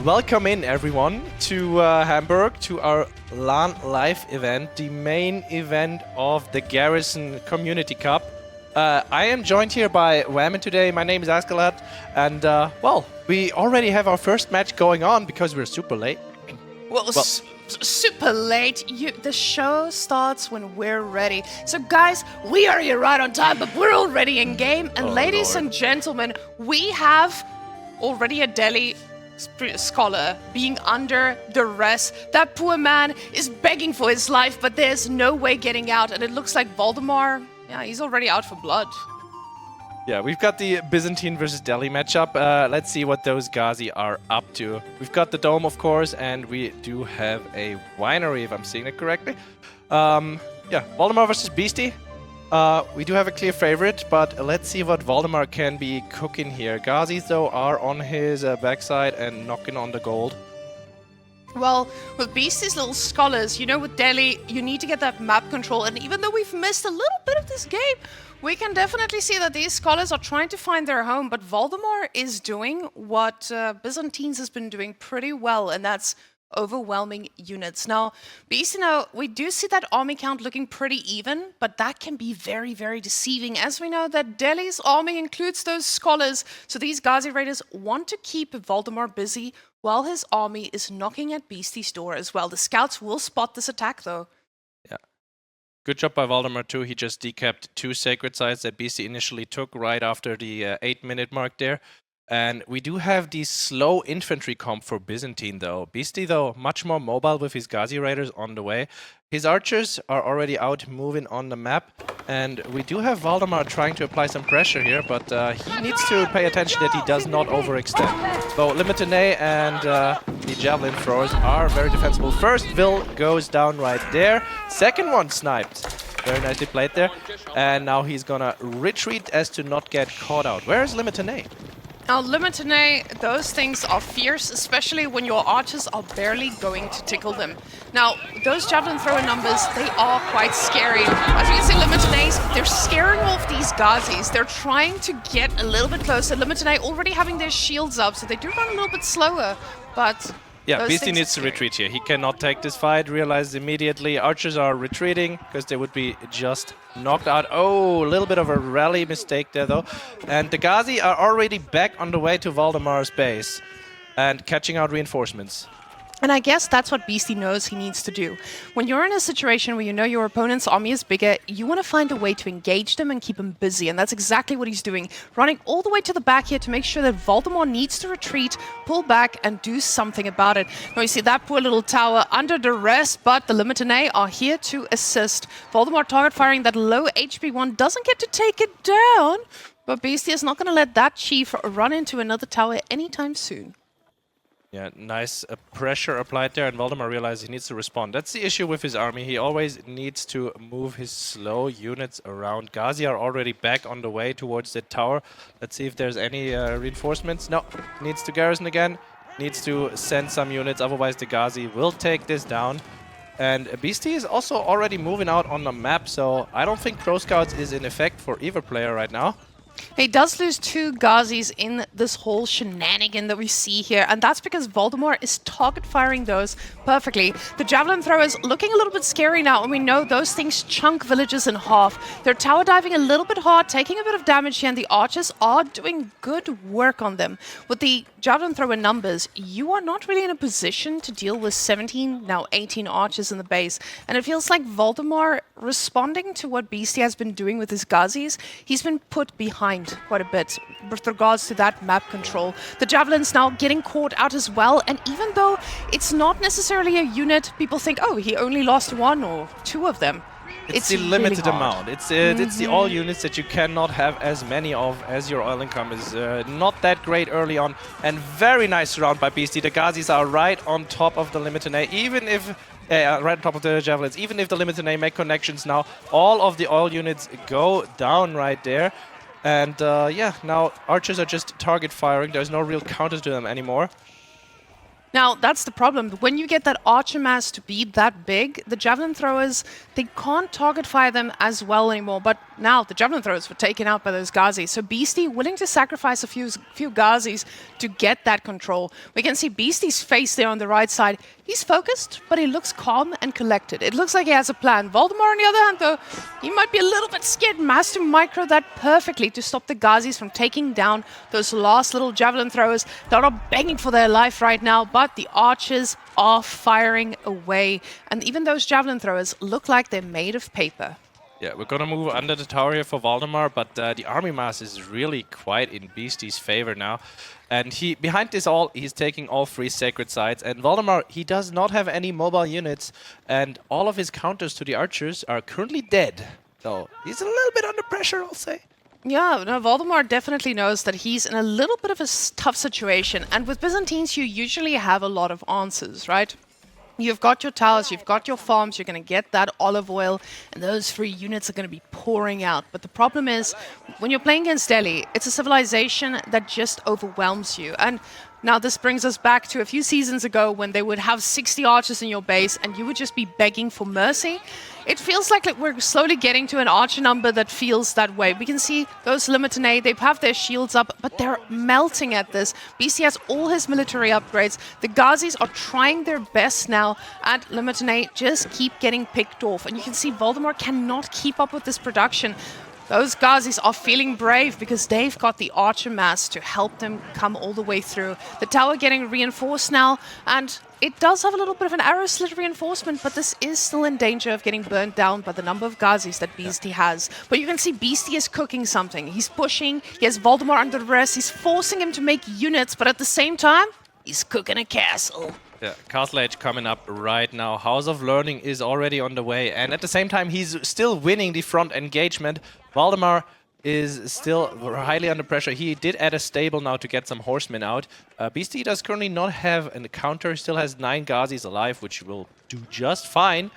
welcome in everyone to Hamburg, to our LAN live event, the main event of the Garrison Community Cup. I am joined here by Whammon today. My name is Askalat, and well, we already have our first match going on because we're super late. Well, super late. The show starts when we're ready. So guys, we are here right on time, but we're already in game. And ladies and gentlemen, we have already a Delhi scholar being under duress. That poor man is begging for his life, but there's no way getting out. And it looks like Valdemar, yeah, he's already out for blood. Yeah, we've got the Byzantine versus Delhi matchup. Let's see what those Ghazi are up to. We've got the Dome, of course, and we do have a winery, if I'm seeing it correctly. Yeah, Valdemar versus Beasty. We do have a clear favorite, but let's see what Valdemar can be cooking here. Ghazis, though, are on his backside and knocking on the gold. Well, with Beasty's little scholars, you know, with Delhi, you need to get that map control. And even though we've missed a little bit of this game, we can definitely see that these scholars are trying to find their home. But Valdemar is doing what Byzantines has been doing pretty well, and that's overwhelming units. Now, Beasty, we do see that army count looking pretty even, but that can be very, very deceiving, as we know that Delhi's army includes those scholars. So these Ghazi raiders want to keep Valdemar busy while his army is knocking at Beasty's door as well. The scouts will spot this attack, though. Yeah. Good job by Valdemar, too. He just decapped 2 sacred sites that Beasty initially took right after the 8-minute mark there. And we do have the slow infantry comp for Byzantine, though. Beasty, though, much more mobile with his Ghazi raiders on the way. His archers are already out moving on the map. And we do have Valdemar trying to apply some pressure here, but he needs to pay attention that he does not overextend. So Limitane and the javelin throwers are very defensible. First Vil goes down right there. Second one sniped. Very nicely played there. And now he's gonna retreat as to not get caught out. Where is Limitane? Now, Limitane, those things are fierce, especially when your archers are barely going to tickle them. Now, those javelin thrower numbers, they are quite scary. As you can see, Limitane's, they're scaring off these Ghazis. They're trying to get a little bit closer. Limitane already having their shields up, so they do run a little bit slower, but yeah, Beasty needs to retreat here. He cannot take this fight, realizes immediately. Archers are retreating because they would be just knocked out. Oh, a little bit of a rally mistake there, though. And the Ghazi are already back on the way to Valdemar's base and catching out reinforcements. And I guess that's what Beasty knows he needs to do. When you're in a situation where you know your opponent's army is bigger, you want to find a way to engage them and keep them busy. And that's exactly what he's doing. Running all the way to the back here to make sure that Valdemar needs to retreat, pull back, and do something about it. Now you see that poor little tower under duress, but the Limitane are here to assist. Valdemar target firing that low HP one doesn't get to take it down, but Beasty is not going to let that chief run into another tower anytime soon. Yeah, nice pressure applied there, and Valdemar realizes he needs to respond. That's the issue with his army. He always needs to move his slow units around. Ghazi are already back on the way towards the tower. Let's see if there's any reinforcements. No, needs to garrison again. Needs to send some units, otherwise the Ghazi will take this down. And Beasty is also already moving out on the map, so I don't think Pro Scouts is in effect for either player right now. He does lose 2 Ghazis in this whole shenanigan that we see here, and that's because Valdemar is target firing those perfectly. The javelin throwers looking a little bit scary now, and we know those things chunk villages in half. They're tower diving a little bit hard, taking a bit of damage here, and the archers are doing good work on them. With the javelin thrower numbers, you are not really in a position to deal with 17, now 18 archers in the base, and it feels like Valdemar, responding to what Beasty has been doing with his Ghazis, he's been put behind quite a bit with regards to that map control. The javelins now getting caught out as well, and even though it's not necessarily a unit, people think, oh, he only lost 1 or 2 of them. It's the limited amount. It's the all units that you cannot have as many of as your oil income is not that great early on. And very nice round by Beasty. The Ghazis are right on top of the Limitane, even if right on top of the javelins. Even if the Limitane make connections now, all of the oil units go down right there. And yeah, now archers are just target firing. There's no real counter to them anymore. Now, that's the problem. When you get that archer mass to be that big, the javelin throwers, they can't target fire them as well anymore. But now the javelin throwers were taken out by those Ghazis. So Beasty willing to sacrifice a few Ghazis to get that control. We can see Beasty's face there on the right side. He's focused, but he looks calm and collected. It looks like he has a plan. Valdemar, on the other hand, though, he might be a little bit scared. Managed to micro that perfectly to stop the Ghazis from taking down those last little javelin throwers that are begging for their life right now, but the archers are firing away. And even those javelin throwers look like they're made of paper. Yeah, we're gonna move under the tower here for Valdemar, but the army mass is really quite in Beasty's favor now. And behind this all, he's taking all 3 sacred sites. And Valdemar, he does not have any mobile units, and all of his counters to the archers are currently dead. So he's a little bit under pressure, I'll say. Yeah, no, Valdemar definitely knows that he's in a little bit of a tough situation. And with Byzantines, you usually have a lot of answers, right? You've got your towers, you've got your farms, you're going to get that olive oil, and those 3 units are going to be pouring out. But the problem is, when you're playing against Delhi, it's a civilization that just overwhelms you. And now this brings us back to a few seasons ago when they would have 60 archers in your base and you would just be begging for mercy. It feels like we're slowly getting to an archer number that feels that way. We can see those Limitane, they have their shields up, but they're melting at this. Beasty has all his military upgrades. The Ghazis are trying their best now, and Limitane just keep getting picked off. And you can see Valdemar cannot keep up with this production. Those Ghazis are feeling brave because they've got the archer mass to help them come all the way through. The tower getting reinforced now, and it does have a little bit of an arrow slit reinforcement, but this is still in danger of getting burnt down by the number of Ghazis that Beasty has. But you can see Beasty is cooking something. He's pushing, he has Valdemar under arrest, he's forcing him to make units, but at the same time, he's cooking a castle. Yeah, Castle Age coming up right now. House of Learning is already on the way, and at the same time, he's still winning the front engagement. Valdemar is still highly under pressure. He did add a stable now to get some horsemen out. Beasty does currently not have a counter, still has 9 Ghazis alive, which will do just fine.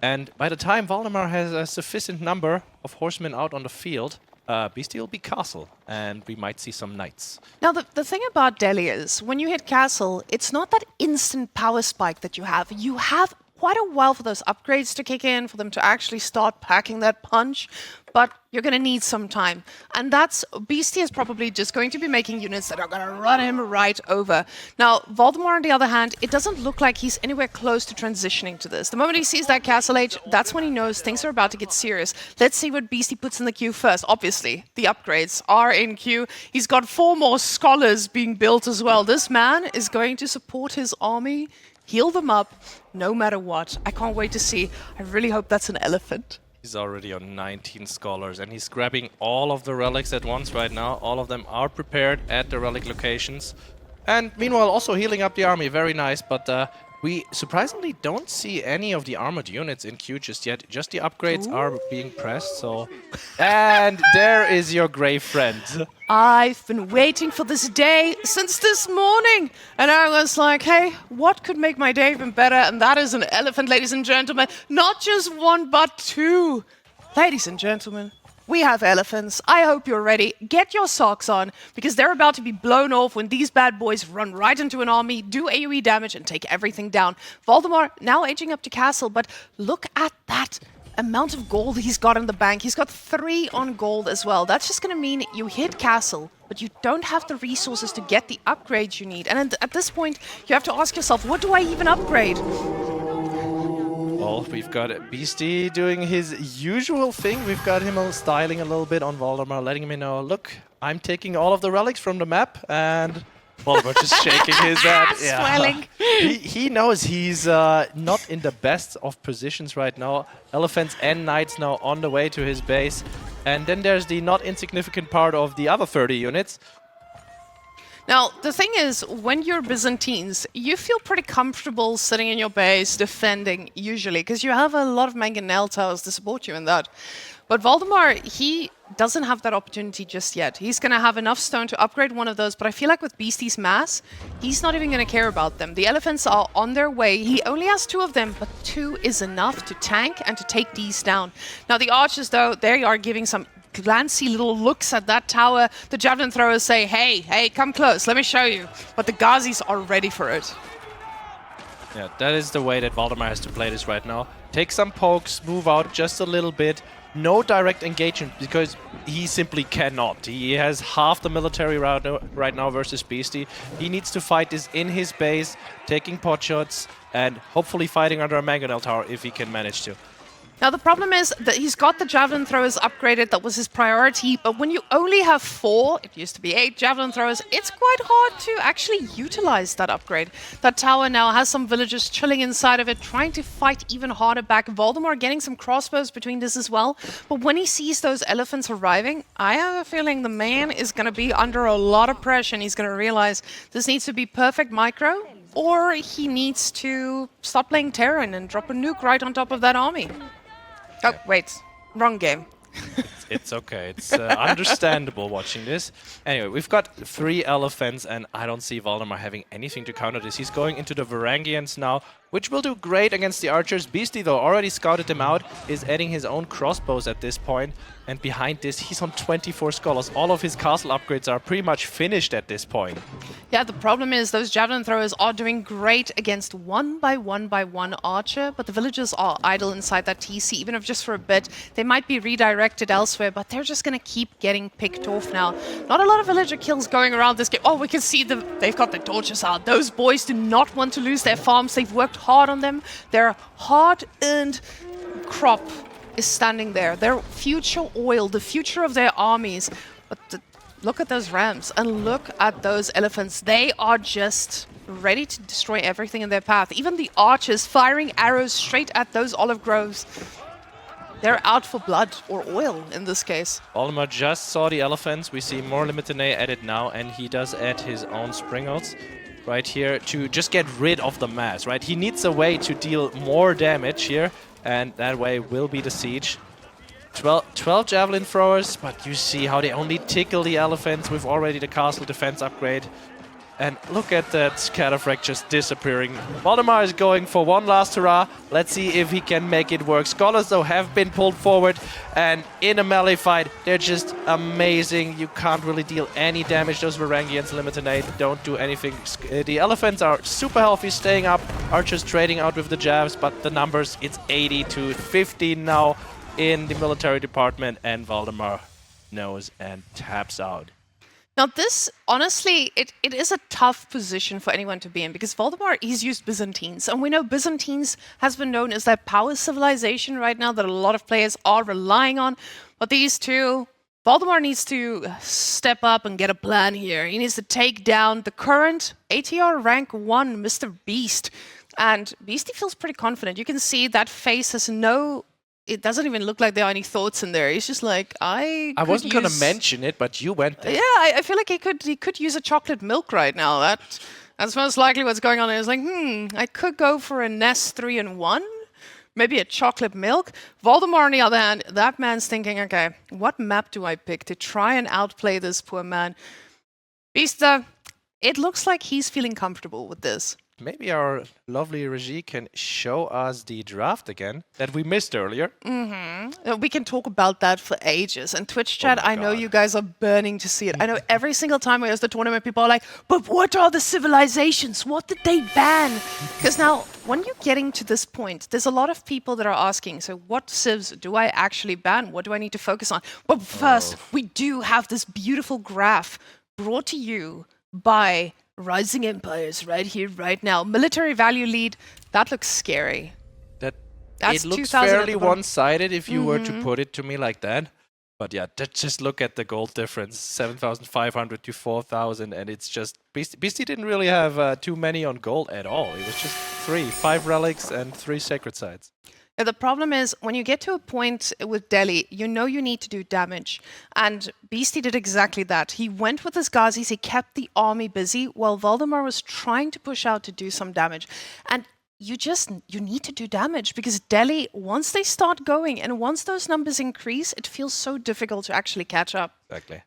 And by the time Valdemar has a sufficient number of horsemen out on the field, Beasty will be castle, and we might see some knights. Now, the thing about Delhi is, when you hit castle, it's not that instant power spike that you have. You have quite a while for those upgrades to kick in, for them to actually start packing that punch, but you're going to need some time. And Beasty is probably just going to be making units that are going to run him right over. Now, Valdemar, on the other hand, it doesn't look like he's anywhere close to transitioning to this. The moment he sees that Castle Age, that's when he knows things are about to get serious. Let's see what Beasty puts in the queue first. Obviously, the upgrades are in queue. He's got 4 more scholars being built as well. This man is going to support his army, heal them up, no matter what. I can't wait to see. I really hope that's an elephant. He's already on 19 scholars, and he's grabbing all of the relics at once right now. All of them are prepared at the relic locations. And meanwhile, also healing up the army. Very nice, but we surprisingly don't see any of the armored units in queue just yet. Just the upgrades are being pressed, so... And there is your grey friend. I've been waiting for this day since this morning. And I was like, hey, what could make my day even better? And that is an elephant, ladies and gentlemen. Not just 1, but 2. Ladies and gentlemen, we have elephants. I hope you're ready. Get your socks on, because they're about to be blown off when these bad boys run right into an army, do AoE damage, and take everything down. Valdemar now edging up to castle, but look at that amount of gold he's got in the bank. He's got 3 on gold as well. That's just going to mean you hit castle, but you don't have the resources to get the upgrades you need. And at this point, you have to ask yourself, what do I even upgrade? Well, we've got Beasty doing his usual thing. We've got him styling a little bit on Valdemar, letting him know, look, I'm taking all of the relics from the map, and Valdemar just shaking his head. Swelling. He knows he's not in the best of positions right now. Elephants and knights now on the way to his base. And then there's the not insignificant part of the other 30 units. Now, the thing is, when you're Byzantines, you feel pretty comfortable sitting in your base, defending, usually, because you have a lot of mangonel towers to support you in that. But Valdemar, he doesn't have that opportunity just yet. He's going to have enough stone to upgrade one of those, but I feel like with Beasty's mass, he's not even going to care about them. The elephants are on their way. He only has 2 of them, but 2 is enough to tank and to take these down. Now, the archers, though, they are giving some glancy little looks at that tower. The javelin throwers say, hey, come close, let me show you. But the Ghazis are ready for it. Yeah, that is the way that Valdemar has to play this right now. Take some pokes, move out just a little bit, no direct engagement because he simply cannot. He has half the military right now versus Beasty. He needs to fight this in his base, taking pot shots, and hopefully fighting under a mangonel tower if he can manage to. Now, the problem is that he's got the javelin throwers upgraded. That was his priority. But when you only have 4, it used to be 8 javelin throwers, it's quite hard to actually utilize that upgrade. That tower now has some villagers chilling inside of it, trying to fight even harder back. Valdemar getting some crossbows between this as well. But when he sees those elephants arriving, I have a feeling the man is going to be under a lot of pressure, and he's going to realize this needs to be perfect micro, or he needs to stop playing Terran and drop a nuke right on top of that army. Oh, wait. Wrong game. It's okay. It's understandable watching this. Anyway, we've got 3 elephants, and I don't see Valdemar having anything to counter this. He's going into the Varangians now, which will do great against the archers. Beasty, though, already scouted them out, is adding his own crossbows at this point. And behind this, he's on 24 scholars. All of his castle upgrades are pretty much finished at this point. Yeah, the problem is those javelin throwers are doing great against 1 by 1 by 1 archer, but the villagers are idle inside that TC, even if just for a bit. They might be redirected elsewhere, but they're just going to keep getting picked off now. Not a lot of villager kills going around this game. Oh, we can see they've got the torches out. Those boys do not want to lose their farms. They've worked hard on them. Their hard-earned crop is standing there. Their future oil, the future of their armies. But look at those rams and look at those elephants. They are just ready to destroy everything in their path. Even the archers firing arrows straight at those olive groves. They're out for blood or oil in this case. Valdemar just saw the elephants. We see more limited added now, and he does add his own springouts right here to just get rid of the mass, right? He needs a way to deal more damage here, and that way will be the siege. 12 javelin throwers, but you see how they only tickle the elephants with already the castle defense upgrade. And look at that Scatterfrag just disappearing. Valdemar is going for one last hurrah. Let's see if he can make it work. Scholars, though, have been pulled forward. And in a melee fight, they're just amazing. You can't really deal any damage. Those Varangians, limited aid, don't do anything. The elephants are super healthy, staying up. Archers trading out with the jabs, but the numbers, it's 80 to 15 now in the military department. And Valdemar knows and taps out. Now this, honestly, it is a tough position for anyone to be in because Valdemar, he's used Byzantines. And we know Byzantines has been known as that power civilization right now that a lot of players are relying on. But these two, Valdemar needs to step up and get a plan here. He needs to take down the current ATR rank 1 Mr. Beast. And Beasty feels pretty confident. You can see that face has no... It doesn't even look like there are any thoughts in there. He's just like, I wasn't going to mention it, but you went there. Yeah, I feel like he could use a chocolate milk right now. That's most likely what's going on. He's like, I could go for a Nest 3-in-1, maybe a chocolate milk. Valdemar, on the other hand, that man's thinking, okay, what map do I pick to try and outplay this poor man? Beast, it looks like he's feeling comfortable with this. Maybe our lovely Regie can show us the draft again that we missed earlier. We can talk about that for ages. And Twitch chat, I know you guys are burning to see it. I know every single time we host the tournament, people are like, but what are the civilizations? What did they ban? Because now, when you're getting to this point, there's a lot of people that are asking, so what civs do I actually ban? What do I need to focus on? But first, we do have this beautiful graph brought to you by Rising Empires right here, right now. Military value lead, that looks scary. That's it looks fairly one-sided if you were to put it to me like that. But yeah, just look at the gold difference, 7,500 to 4,000, and it's just... Beasty didn't really have too many on gold at all. It was just 5 relics and 3 sacred sites. Now, the problem is, when you get to a point with Delhi, you know you need to do damage. And Beasty did exactly that. He went with his Ghazis, he kept the army busy, while Valdemar was trying to push out to do some damage. And you need to do damage, because Delhi, once they start going, and once those numbers increase, it feels so difficult to actually catch up. Exactly.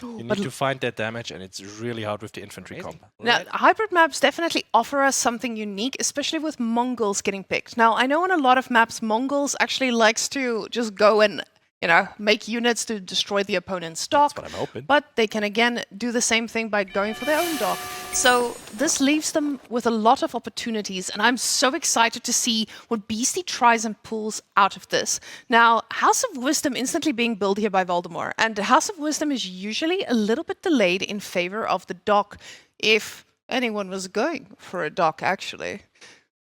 You need to find that damage, and it's really hard with the infantry combat. Now, hybrid maps definitely offer us something unique, especially with Mongols getting picked. Now, I know on a lot of maps, Mongols actually likes to just go and make units to destroy the opponent's dock. That's what I'm hoping. But they can again do the same thing by going for their own dock. So this leaves them with a lot of opportunities, and I'm so excited to see what Beasty tries and pulls out of this. Now, House of Wisdom instantly being built here by Valdemar, and House of Wisdom is usually a little bit delayed in favor of the dock, if anyone was going for a dock, actually.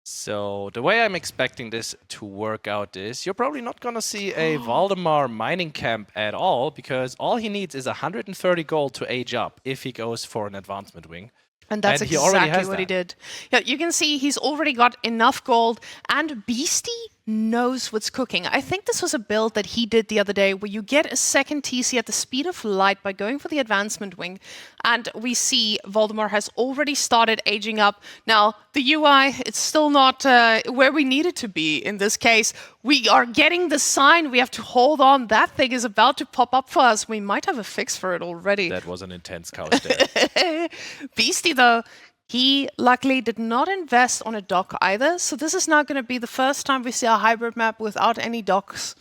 So the way I'm expecting this to work out is you're probably not going to see a Valdemar mining camp at all, because all he needs is 130 gold to age up if he goes for an advancement wing. And that's he already exactly has what he that. did. Yeah, you can see he's already got enough gold, and Beasty knows what's cooking. I think this was a build that he did the other day where you get a second TC at the speed of light by going for the advancement wing. And we see Valdemar has already started aging up. Now, the UI, it's still not where we need it to be in this case. We are getting the sign. We have to hold on. That thing is about to pop up for us. We might have a fix for it already. That was an intense couch there. Beasty, though, he luckily did not invest on a dock either. So this is now going to be the first time we see a hybrid map without any docks,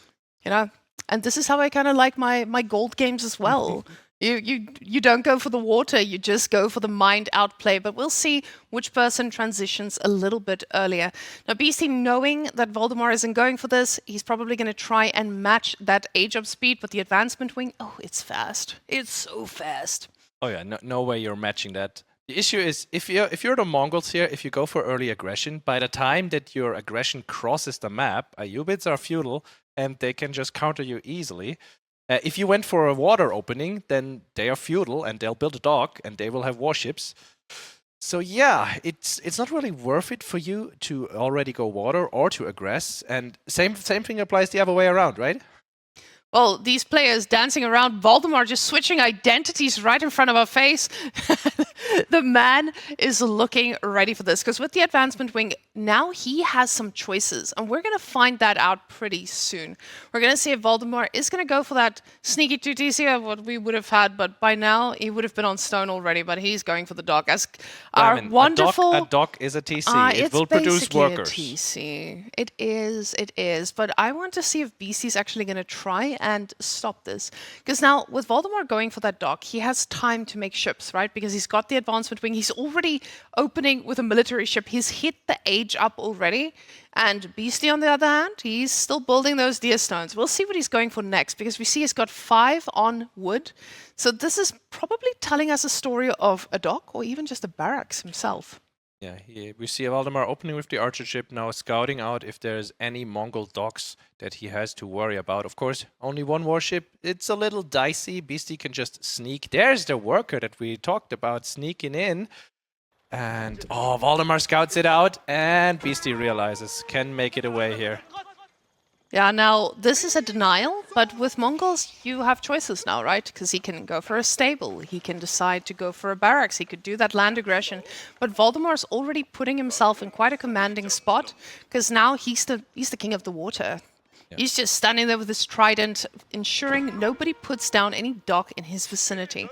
And this is how I kind of like my gold games as well. You don't go for the water, you just go for the mind outplay. But we'll see which person transitions a little bit earlier. Now, Beasty, knowing that Valdemar isn't going for this, he's probably going to try and match that age up speed. But the advancement wing, oh, it's fast. It's so fast. Oh yeah, no way you're matching that. The issue is, if you're the Mongols here, if you go for early aggression, by the time that your aggression crosses the map, Ayyubids are feudal, and they can just counter you easily. If you went for a water opening, then they are feudal, and they'll build a dock, and they will have warships. So yeah, it's not really worth it for you to already go water or to aggress, and same thing applies the other way around, right? Well, these players dancing around, Valdemar just switching identities right in front of our face. The man is looking ready for this, because with the advancement wing, now he has some choices, and we're going to find that out pretty soon. We're going to see if Valdemar is going to go for that sneaky 2TC of what we would have had, but by now he would have been on stone already, but he's going for the dock. As our wonderful... A dock is a TC. It will produce workers. It's basically a TC. It is. But I want to see if Beasty's actually going to try and stop this. Because now, with Valdemar going for that dock, he has time to make ships, right? Because he's got the advancement wing. He's already opening with a military ship. He's hit the age up already. And Beasty, on the other hand, he's still building those deer stones. We'll see what he's going for next, because we see he's got 5 on wood. So this is probably telling us a story of a dock or even just a barracks himself. Yeah, we see Valdemar opening with the archer ship, now scouting out if there's any Mongol docks that he has to worry about. Of course, only one warship. It's a little dicey. Beasty can just sneak. There's the worker that we talked about sneaking in. And, oh, Valdemar scouts it out, and Beasty realizes, can make it away here. Yeah, now, this is a denial, but with Mongols, you have choices now, right? Because he can go for a stable, he can decide to go for a barracks, he could do that land aggression. But Valdemar's already putting himself in quite a commanding spot, because now he's the king of the water. Yeah. He's just standing there with his trident, ensuring nobody puts down any dock in his vicinity.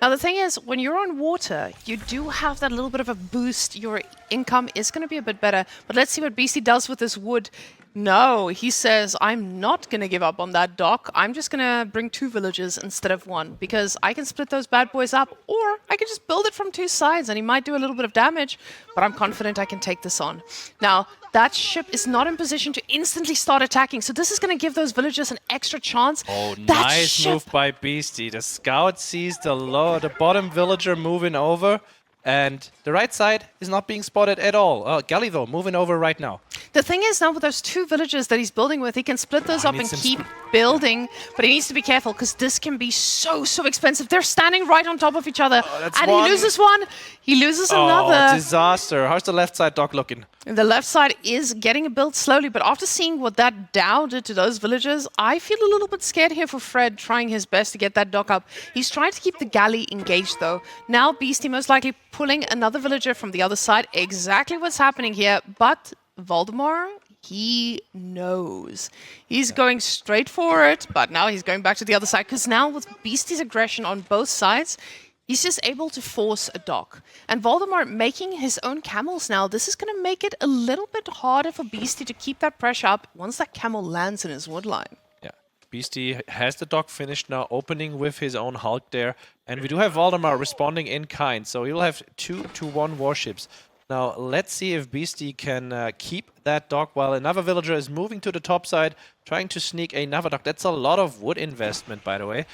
Now, the thing is, when you're on water, you do have that little bit of a boost. Your income is going to be a bit better. But let's see what Beasty does with this wood. No, he says, I'm not going to give up on that dock. I'm just going to bring 2 villages instead of 1, because I can split those bad boys up, or I can just build it from 2 sides, and he might do a little bit of damage, but I'm confident I can take this on. Now, that ship is not in position to instantly start attacking, so this is going to give those villagers an extra chance. Oh, nice move by Beasty. The scout sees the bottom villager moving over, and the right side is not being spotted at all. Gallivo moving over right now. The thing is, now with those 2 villages that he's building with, he can split those up and keep building, but he needs to be careful, because this can be so expensive. They're standing right on top of each other, and he loses one, he loses another. Oh, disaster. How's the left side dock looking? And the left side is getting built slowly, but after seeing what that Dow did to those villagers, I feel a little bit scared here for Fred, trying his best to get that dock up. He's trying to keep the galley engaged, though. Now Beasty most likely pulling another villager from the other side. Exactly what's happening here, but Valdemar, he knows. He's going straight for it, but now he's going back to the other side, because now with Beasty's aggression on both sides, he's just able to force a dock. And Valdemar making his own camels now, this is going to make it a little bit harder for Beasty to keep that pressure up once that camel lands in his wood line. Yeah. Beasty has the dock finished now, opening with his own Hulk there. And we do have Valdemar responding in kind, so he'll have 2-1 warships. Now, let's see if Beasty can keep that dock while another villager is moving to the top side, trying to sneak another dock. That's a lot of wood investment, by the way.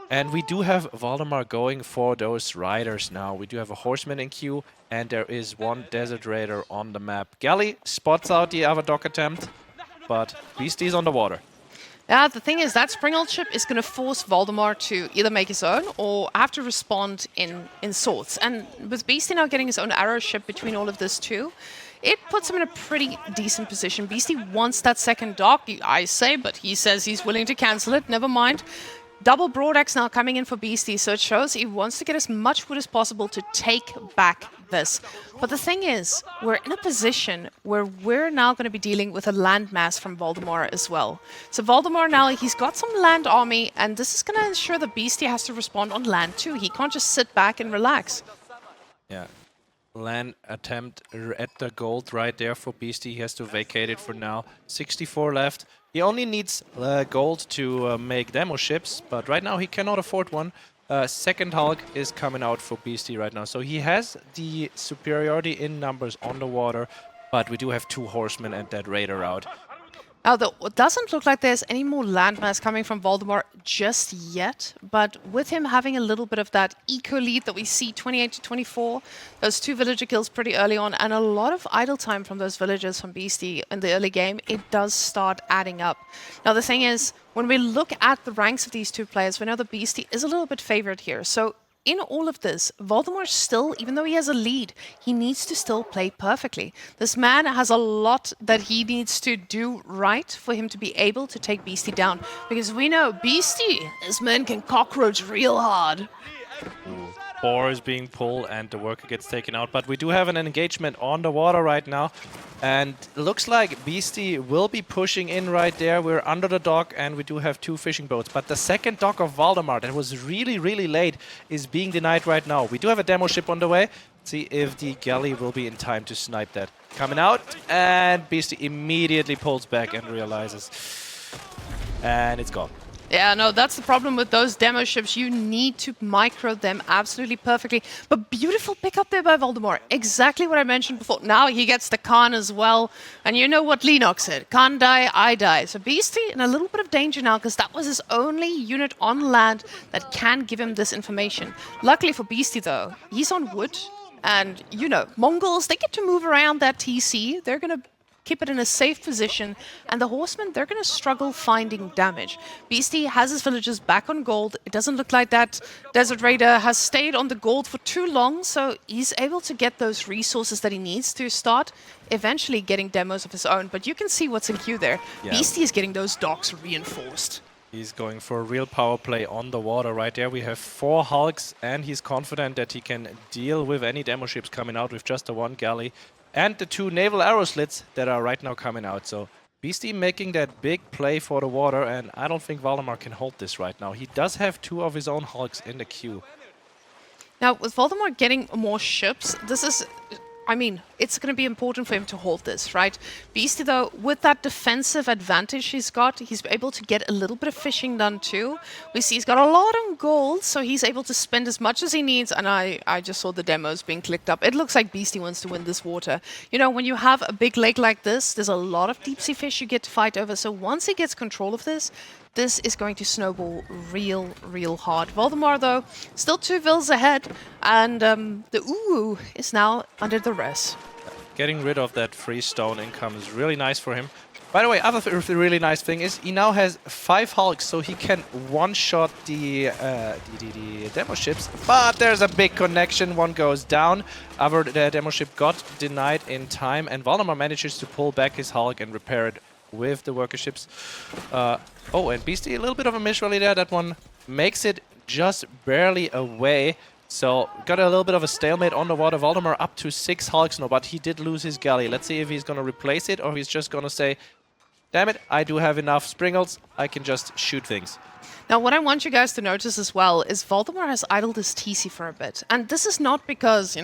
And we do have Valdemar going for those riders now. We do have a horseman in queue, and there is one desert raider on the map. Galley spots out the other dock attempt, but Beasty's on the water. Yeah, the thing is that Springald ship is going to force Valdemar to either make his own or have to respond in sorts. And with Beasty now getting his own arrow ship between all of this too, it puts him in a pretty decent position. Beasty wants that second dock, I say, but he says he's willing to cancel it. Never mind. Double broadaxe now coming in for Beasty, so it shows he wants to get as much wood as possible to take back this. But the thing is, we're in a position where we're now going to be dealing with a landmass from Valdemar as well. So Valdemar now, he's got some land army, and this is going to ensure that Beasty has to respond on land too. He can't just sit back and relax. Yeah. LAN attempt at the gold right there for Beasty. He has to vacate it for now. 64 left. He only needs gold to make demo ships, but right now he cannot afford one. Second Hulk is coming out for Beasty right now. So he has the superiority in numbers on the water, but we do have 2 horsemen and that raider out. Now, it doesn't look like there's any more landmass coming from Valdemar just yet, but with him having a little bit of that eco lead that we see 28 to 24, those 2 villager kills pretty early on, and a lot of idle time from those villagers from Beasty in the early game, it does start adding up. Now, the thing is, when we look at the ranks of these 2 players, we know that Beasty is a little bit favored here. So in all of this, Valdemar still, even though he has a lead, he needs to still play perfectly. This man has a lot that he needs to do right for him to be able to take Beasty down. Because we know Beasty, this man can cockroach real hard. 4 is being pulled and the worker gets taken out. But we do have an engagement on the water right now. And looks like Beasty will be pushing in right there. We're under the dock and we do have 2 fishing boats. But the second dock of Valdemar that was really, really late is being denied right now. We do have a demo ship on the way. See if the galley will be in time to snipe that. Coming out, and Beasty immediately pulls back and realizes. And it's gone. Yeah, no, that's the problem with those demo ships. You need to micro them absolutely perfectly. But beautiful pick up there by Valdemar. Exactly what I mentioned before. Now he gets the Khan as well. And you know what Lennox said. Khan die, I die. So Beasty in a little bit of danger now because that was his only unit on land that can give him this information. Luckily for Beasty, though, he's on wood. And, you know, Mongols, they get to move around that TC. They're going to keep it in a safe position, and the horsemen, they're going to struggle finding damage. Beasty has his villagers back on gold. It doesn't look like that Desert Raider has stayed on the gold for too long, so he's able to get those resources that he needs to start eventually getting demos of his own. But you can see what's in queue there. Yeah. Beasty is getting those docks reinforced. He's going for a real power play on the water right there. We have 4 Hulks, and he's confident that he can deal with any demo ships coming out with just the 1 galley. And the 2 naval arrow slits that are right now coming out. So Beasty making that big play for the water, and I don't think Valdemar can hold this right now. He does have 2 of his own Hulks in the queue. Now, with Valdemar getting more ships, this is... I mean, it's going to be important for him to hold this, right? Beasty, though, with that defensive advantage he's got, he's able to get a little bit of fishing done too. We see he's got a lot on gold, so he's able to spend as much as he needs. And I just saw the demos being clicked up. It looks like Beasty wants to win this water. You know, when you have a big lake like this, there's a lot of deep sea fish you get to fight over. So once he gets control of this, this is going to snowball real hard. Valdemar, though, still 2 vills ahead, and the Uwu is now under the res. Getting rid of that free stone income is really nice for him. By the way, other really nice thing is he now has 5 Hulks, so he can one-shot the demo ships. But there's a big connection. One goes down. Other demo ship got denied in time, and Valdemar manages to pull back his Hulk and repair it with the worker ships. Oh, and Beasty, a little bit of a miss rally there. That one makes it just barely away. So, got a little bit of a stalemate on the water. Valdemar up to 6 Hulks now, but he did lose his galley. Let's see if he's going to replace it or he's just going to say, damn it, I do have enough Springles. I can just shoot things. Now, what I want you guys to notice as well is Valdemar has idled his TC for a bit. And this is not because,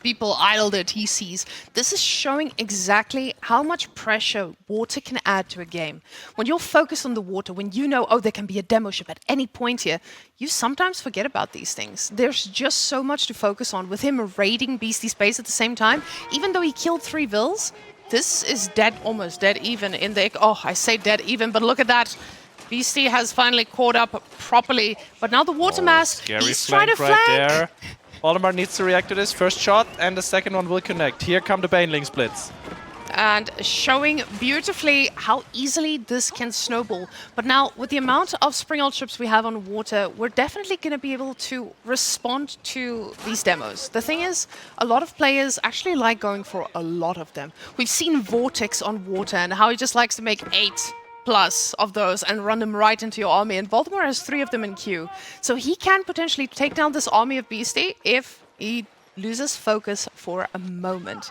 people idle their TCs. This is showing exactly how much pressure water can add to a game. When you're focused on the water, when you know, oh, there can be a demo ship at any point here, you sometimes forget about these things. There's just so much to focus on. With him raiding Beasty space at the same time, even though he killed 3 Vils, this is dead, almost dead even in the... Oh, I say dead even, but look at that. Beasty has finally caught up properly, but now the water mass, he's trying to flank. Right there. Valdemar needs to react to this. First shot, and the second one will connect. Here come the Baneling splits. And showing beautifully how easily this can snowball. But now, with the amount of spring-old ships we have on water, we're definitely going to be able to respond to these demos. The thing is, a lot of players actually like going for a lot of them. We've seen Vortex on water and how he just likes to make 8+ of those and run them right into your army. And Valdemar has 3 of them in queue. So he can potentially take down this army of Beasty if he loses focus for a moment.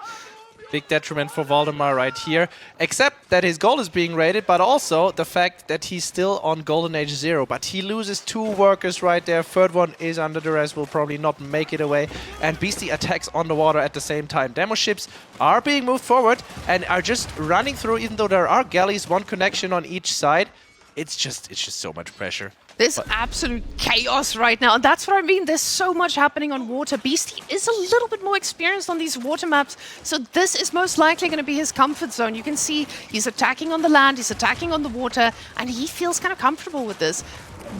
Big detriment for Valdemar right here, except that his goal is being raided, but also the fact that he's still on Golden Age 0. But he loses 2 workers right there. Third one is under duress, will probably not make it away. And Beasty attacks on the water at the same time. Demo ships are being moved forward and are just running through, even though there are galleys, 1 connection on each side. It's just so much pressure. There's absolute chaos right now, and that's what I mean. There's so much happening on water. Beasty is a little bit more experienced on these water maps, so this is most likely going to be his comfort zone. You can see he's attacking on the land, he's attacking on the water, and he feels kind of comfortable with this.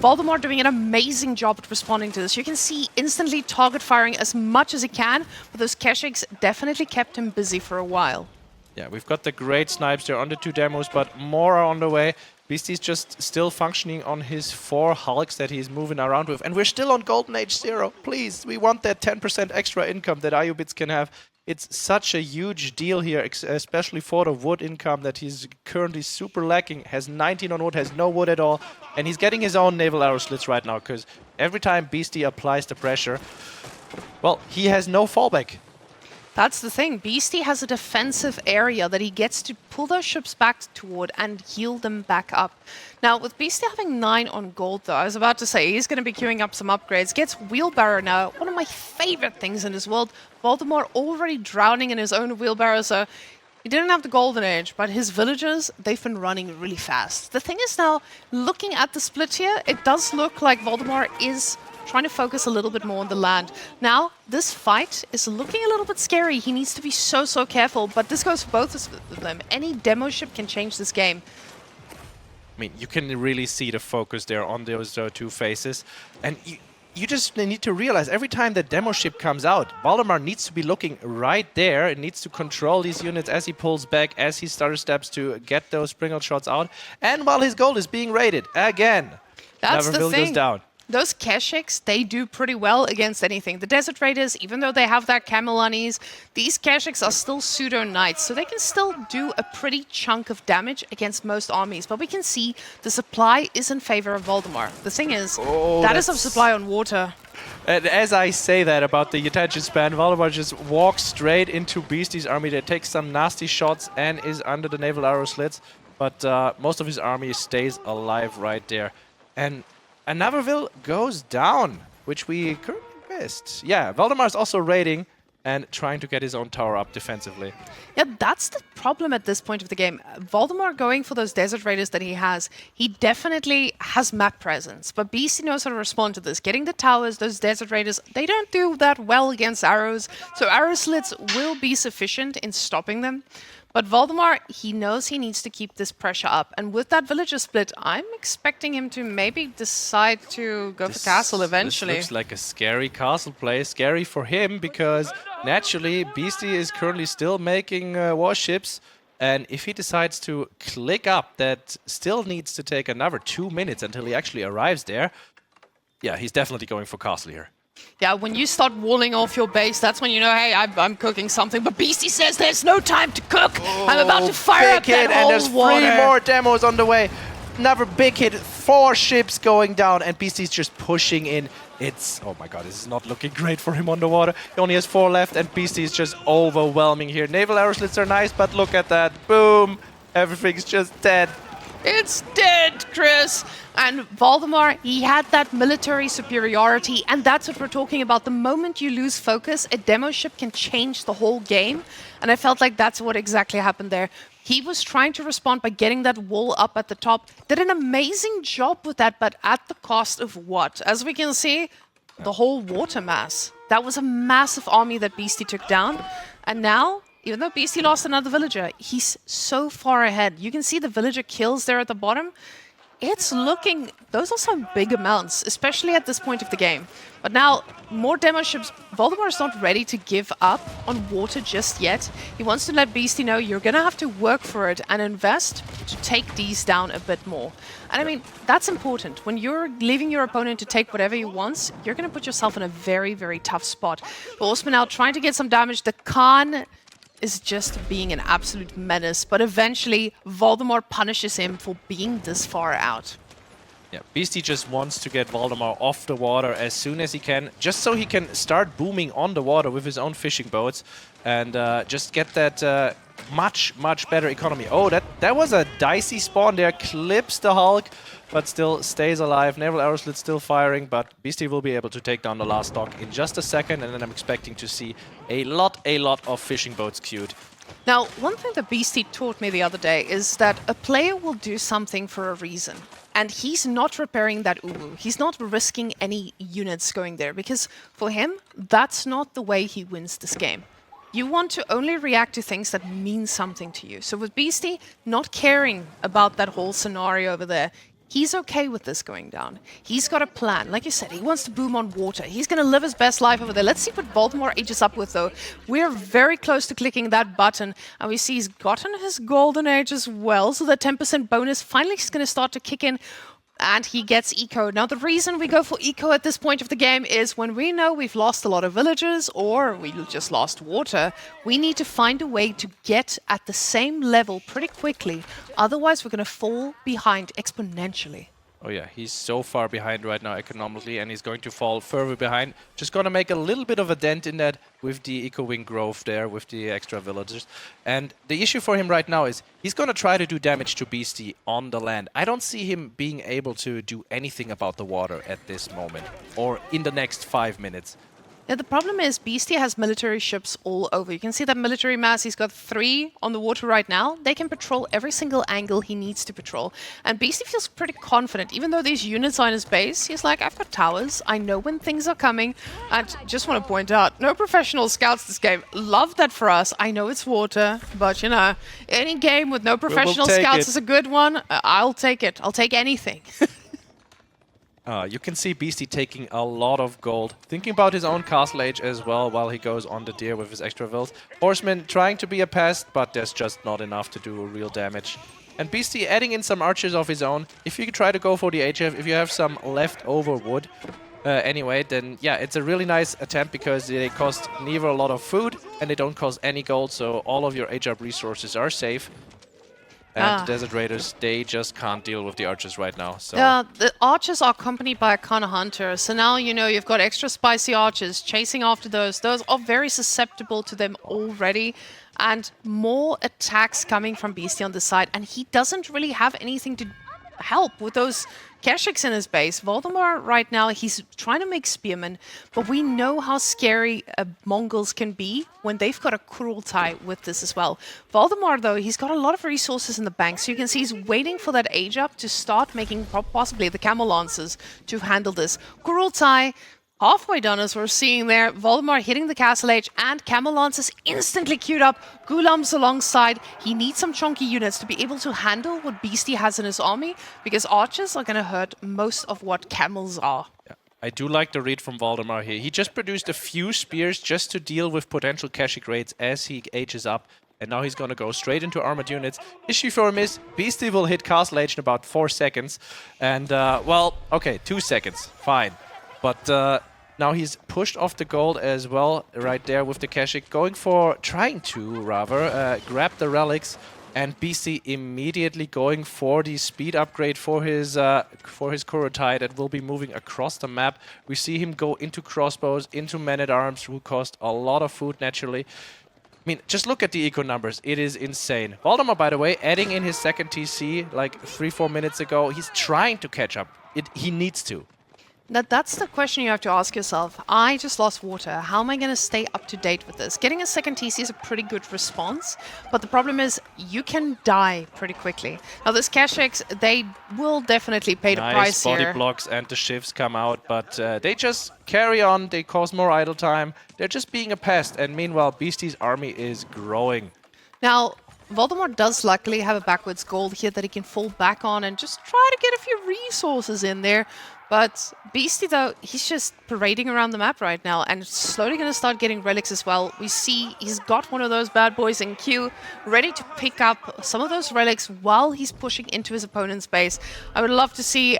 Valdemar doing an amazing job at responding to this. You can see instantly target firing as much as he can, but those Keshiks definitely kept him busy for a while. Yeah, we've got the great snipes there on the 2 demos, but more are on the way. Beasty's just still functioning on his 4 Hulks that he's moving around with. And we're still on Golden Age 0. Please, we want that 10% extra income that Ayyubids can have. It's such a huge deal here, especially for the wood income that he's currently super lacking. Has 19 on wood, has no wood at all. And he's getting his own naval arrow slits right now, because every time Beasty applies the pressure, well, he has no fallback. That's the thing. Beasty has a defensive area that he gets to pull those ships back toward and heal them back up. Now, with Beasty having 9 on gold, though, I was about to say he's going to be queuing up some upgrades. Gets wheelbarrow now, one of my favorite things in this world. Valdemar already drowning in his own wheelbarrow, so he didn't have the golden age, but his villagers, they've been running really fast. The thing is now, looking at the split here, it does look like Valdemar is trying to focus a little bit more on the land. Now, this fight is looking a little bit scary. He needs to be so careful, but this goes for both of them. Any demo ship can change this game. I mean, you can really see the focus there on those 2 faces. And you just need to realize every time the demo ship comes out, Valdemar needs to be looking right there. It needs to control these units as he pulls back, as he stutter steps to get those spring-out shots out. And while his goal is being raided again, that's the thing. Goes down. Those Keshiks, they do pretty well against anything. The Desert Raiders, even though they have that camel unease, these Keshiks are still pseudo-knights, so they can still do a pretty chunk of damage against most armies. But we can see the supply is in favor of Valdemar. The thing is, that is a supply on water. And as I say that about the attention span, Valdemar just walks straight into Beasty's army. They take some nasty shots and is under the naval arrow slits. But most of his army stays alive right there. And another Vil goes down, which we currently missed. Yeah, Valdemar is also raiding and trying to get his own tower up defensively. Yeah, that's the problem at this point of the game. Valdemar going for those Desert Raiders that he definitely has map presence. But Beasty knows how to respond to this. Getting the towers, those Desert Raiders, they don't do that well against arrows. So arrow slits will be sufficient in stopping them. But Valdemar, he knows he needs to keep this pressure up. And with that villager split, I'm expecting him to maybe decide to go for castle eventually. This looks like a scary castle play. Scary for him because naturally Beasty is currently still making warships. And if he decides to click up, that still needs to take another 2 minutes until he actually arrives there. Yeah, he's definitely going for castle here. Yeah, when you start walling off your base, that's when you know, hey, I'm cooking something. But Beasty says there's no time to cook. I'm about to fire up that whole and there's water. 3 more demos on the way. Another big hit, 4 ships going down, and Beasty's just pushing in. It's, oh my god, this is not looking great for him on the water. He only has 4 left, and Beasty is just overwhelming here. Naval arrow slits are nice, but look at that. Boom. Everything's just dead. It's dead, Chris! And Valdemar, he had that military superiority, and that's what we're talking about. The moment you lose focus, a demo ship can change the whole game, and I felt like that's what exactly happened there. He was trying to respond by getting that wall up at the top, did an amazing job with that, but at the cost of what? As we can see, the whole water mass. That was a massive army that Beasty took down, and now, even though Beasty lost another villager, he's so far ahead. You can see the villager kills there at the bottom. It's looking... Those are some big amounts, especially at this point of the game. But now, more demo ships. Valdemar's not ready to give up on water just yet. He wants to let Beasty know you're going to have to work for it and invest to take these down a bit more. And I mean, that's important. When you're leaving your opponent to take whatever he wants, you're going to put yourself in a very, very tough spot. The Horseman now trying to get some damage. The Khan is just being an absolute menace, but eventually Valdemar punishes him for being this far out. Yeah, Beasty just wants to get Valdemar off the water as soon as he can, just so he can start booming on the water with his own fishing boats and just get that much better economy. Oh, that was a dicey spawn there, clips the Hulk, but still stays alive. Naval Aeroslit still firing, but Beasty will be able to take down the last dock in just a second, and then I'm expecting to see a lot of fishing boats queued. Now, one thing that Beasty taught me the other day is that a player will do something for a reason. And he's not repairing that uwu. He's not risking any units going there, because for him, that's not the way he wins this game. You want to only react to things that mean something to you. So with Beasty, not caring about that whole scenario over there, he's okay with this going down. He's got a plan. Like you said, he wants to boom on water. He's going to live his best life over there. Let's see what Valdemar ages up with, though. We're very close to clicking that button, and we see he's gotten his golden age as well, so that 10% bonus finally is going to start to kick in, and he gets eco. Now, the reason we go for eco at this point of the game is when we know we've lost a lot of villagers or we just lost water, we need to find a way to get at the same level pretty quickly. Otherwise, we're going to fall behind exponentially. Oh yeah, he's so far behind right now economically, and he's going to fall further behind. Just gonna make a little bit of a dent in that with the eco-wing growth there, with the extra villagers. And the issue for him right now is he's gonna try to do damage to Beasty on the land. I don't see him being able to do anything about the water at this moment, or in the next 5 minutes. Yeah, the problem is Beasty has military ships all over. You can see that military mass. He's got 3 on the water right now. They can patrol every single angle he needs to patrol. And Beasty feels pretty confident. Even though these units are in his base, he's like, I've got towers. I know when things are coming. And just want to point out, no professional scouts this game. Love that for us. I know it's water, but you know, any game with no professional scouts is a good one. I'll take it. I'll take anything. You can see Beasty taking a lot of gold, thinking about his own castle age as well while he goes on the deer with his extra vills. Horseman trying to be a pest, but there's just not enough to do real damage. And Beasty adding in some archers of his own. If you try to go for the HF, if you have some leftover wood, anyway, then yeah, it's a really nice attempt because they cost neither a lot of food and they don't cost any gold, so all of your HF resources are safe. And the Desert Raiders, they just can't deal with the archers right now. So the archers are accompanied by a Kana hunter. So now, you know, you've got extra spicy archers chasing after those. Those are very susceptible to them already. And more attacks coming from Beasty on the side. And he doesn't really have anything to help with those Keshiks in his base. Valdemar right now, he's trying to make spearmen, but we know how scary Mongols can be when they've got a Kurultai with this as well. Valdemar, though, he's got a lot of resources in the bank, so you can see he's waiting for that age up to start making possibly the camel lancers to handle this. Kurultai halfway done, as we're seeing there. Valdemar hitting the castle age, and Camel Lancers instantly queued up. Gulams alongside. He needs some chunky units to be able to handle what Beasty has in his army, because archers are going to hurt most of what camels are. Yeah. I do like the read from Valdemar here. He just produced a few spears just to deal with potential Keshik raids as he ages up. And now he's going to go straight into armored units. Issue for him is Beasty will hit castle age in about 4 seconds. And, well, okay, 2 seconds. Fine. But now he's pushed off the gold as well, right there with the Keshik, trying to grab the relics, and Beasty immediately going for the speed upgrade for his Kurotai that will be moving across the map. We see him go into crossbows, into men-at-arms, who cost a lot of food naturally. I mean, just look at the eco numbers. It is insane. Valdemar, by the way, adding in his second TC like 3-4 minutes ago. He's trying to catch up. He needs to. That's the question you have to ask yourself. I just lost water. How am I going to stay up to date with this? Getting a second TC is a pretty good response, but the problem is you can die pretty quickly. Now, this Kashyyyks, they will definitely pay the price body here. blocks and the shifts come out, but they just carry on. They cause more idle time. They're just being a pest, and meanwhile, Beasty's army is growing. Now, Valdemar does luckily have a backwards gold here that he can fall back on and just try to get a few resources in there. But Beasty, though, he's just parading around the map right now and slowly going to start getting relics as well. We see he's got one of those bad boys in queue, ready to pick up some of those relics while he's pushing into his opponent's base. I would love to see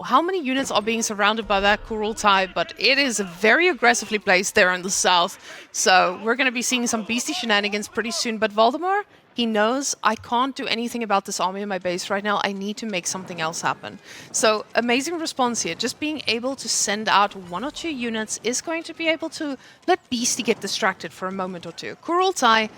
how many units are being surrounded by that Kurultai, but it is very aggressively placed there in the south. So we're going to be seeing some Beasty shenanigans pretty soon. But Valdemar, he knows I can't do anything about this army in my base right now. I need to make something else happen. So amazing response here. Just being able to send out 1 or 2 units is going to be able to let Beasty get distracted for a moment or two. Kurultai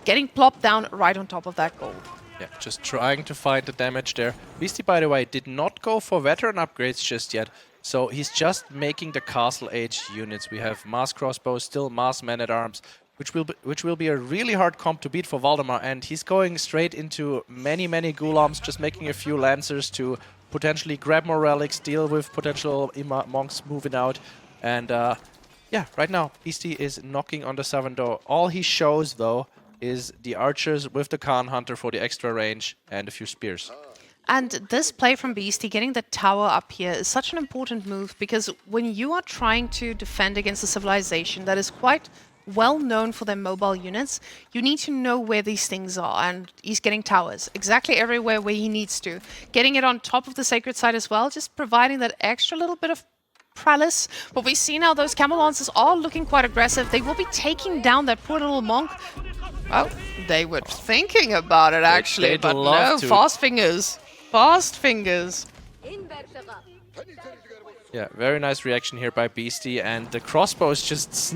getting plopped down right on top of that gold. Yeah, just trying to find the damage there. Beasty, by the way, did not go for veteran upgrades just yet. So he's just making the castle age units. We have mass crossbows, still mass men-at-arms, which will be a really hard comp to beat for Valdemar. And he's going straight into many ghulams, just making a few lancers to potentially grab more relics, deal with potential monks moving out. And yeah, right now, Beasty is knocking on the southern door. All he shows, though, is the archers with the Khan Hunter for the extra range and a few spears. And this play from Beasty, getting the tower up here, is such an important move because when you are trying to defend against a civilization that is quite well known for their mobile units, you need to know where these things are, and he's getting towers exactly everywhere where he needs to. Getting it on top of the sacred site as well, just providing that extra little bit of prowess. But we see now those camel lancers are looking quite aggressive. They will be taking down that poor little monk. Oh, they were thinking about it actually, but no, fast fingers. Fast fingers. Yeah, very nice reaction here by Beasty, and the crossbow is just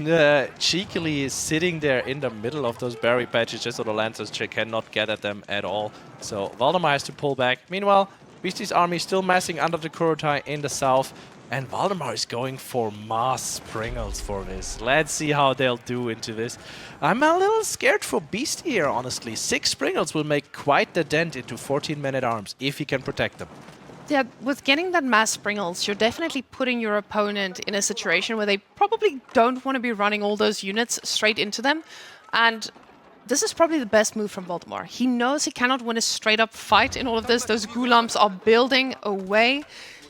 cheekily sitting there in the middle of those berry patches just so the lancers cannot get at them at all. So Valdemar has to pull back. Meanwhile, Beasty's army is still massing under the Kurultai in the south, and Valdemar is going for mass Springles for this. Let's see how they'll do into this. I'm a little scared for Beasty here, honestly. 6 Springles will make quite the dent into 14 men-at-arms if he can protect them. Yeah, with getting that mass Springles, you're definitely putting your opponent in a situation where they probably don't want to be running all those units straight into them. And this is probably the best move from Valdemar. He knows he cannot win a straight-up fight in all of this. Those Ghulams are building away.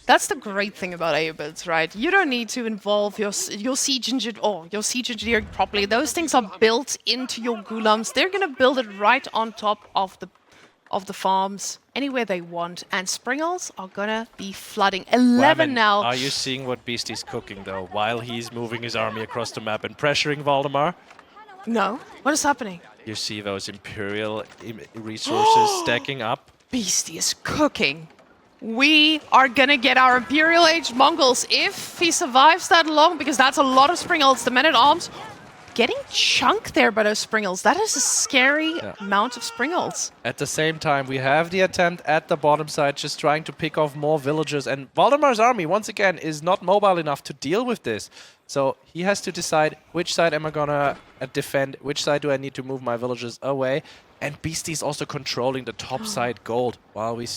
That's the great thing about Ayyubids, right? You don't need to involve your siege engineering properly. Those things are built into your Ghulams. They're going to build it right on top of the farms, anywhere they want. And Springles are going to be flooding. 11 now. Are you seeing what Beasty's cooking, though, while he's moving his army across the map and pressuring Valdemar? No. What is happening? You see those imperial resources stacking up. Beasty is cooking. We are gonna get our Imperial Age Mongols if he survives that long, because that's a lot of Springles. The men-at-arms getting chunked there by those Springles. That is a scary amount of Springles. At the same time, we have the attempt at the bottom side, just trying to pick off more villagers. And Valdemar's army, once again, is not mobile enough to deal with this. So he has to decide which side am I gonna defend, which side do I need to move my villagers away. And Beasty's also controlling the top side gold while we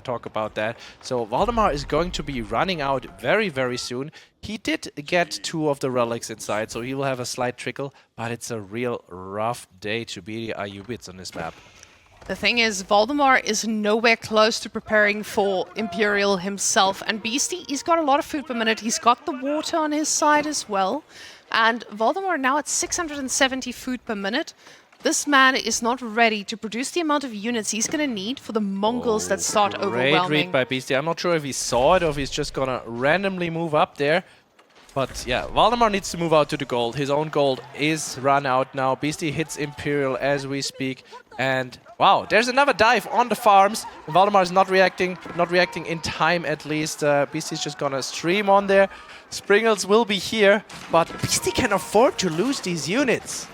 talk about that. So Valdemar is going to be running out very soon. He did get 2 of the relics inside, so he will have a slight trickle, but it's a real rough day to be Ayyubids on this map. The thing is, Valdemar is nowhere close to preparing for Imperial himself. And Beasty, he's got a lot of food per minute. He's got the water on his side as well. And Valdemar now at 670 food per minute. This man is not ready to produce the amount of units he's going to need for the Mongols that start overwhelming. Great read by Beasty. I'm not sure if he saw it or if he's just going to randomly move up there. But yeah, Valdemar needs to move out to the gold. His own gold is run out now. Beasty hits Imperial as we speak. And wow, there's another dive on the farms. And Valdemar is not reacting in time at least. Beasty's just going to stream on there. Springles will be here, but Beasty can afford to lose these units.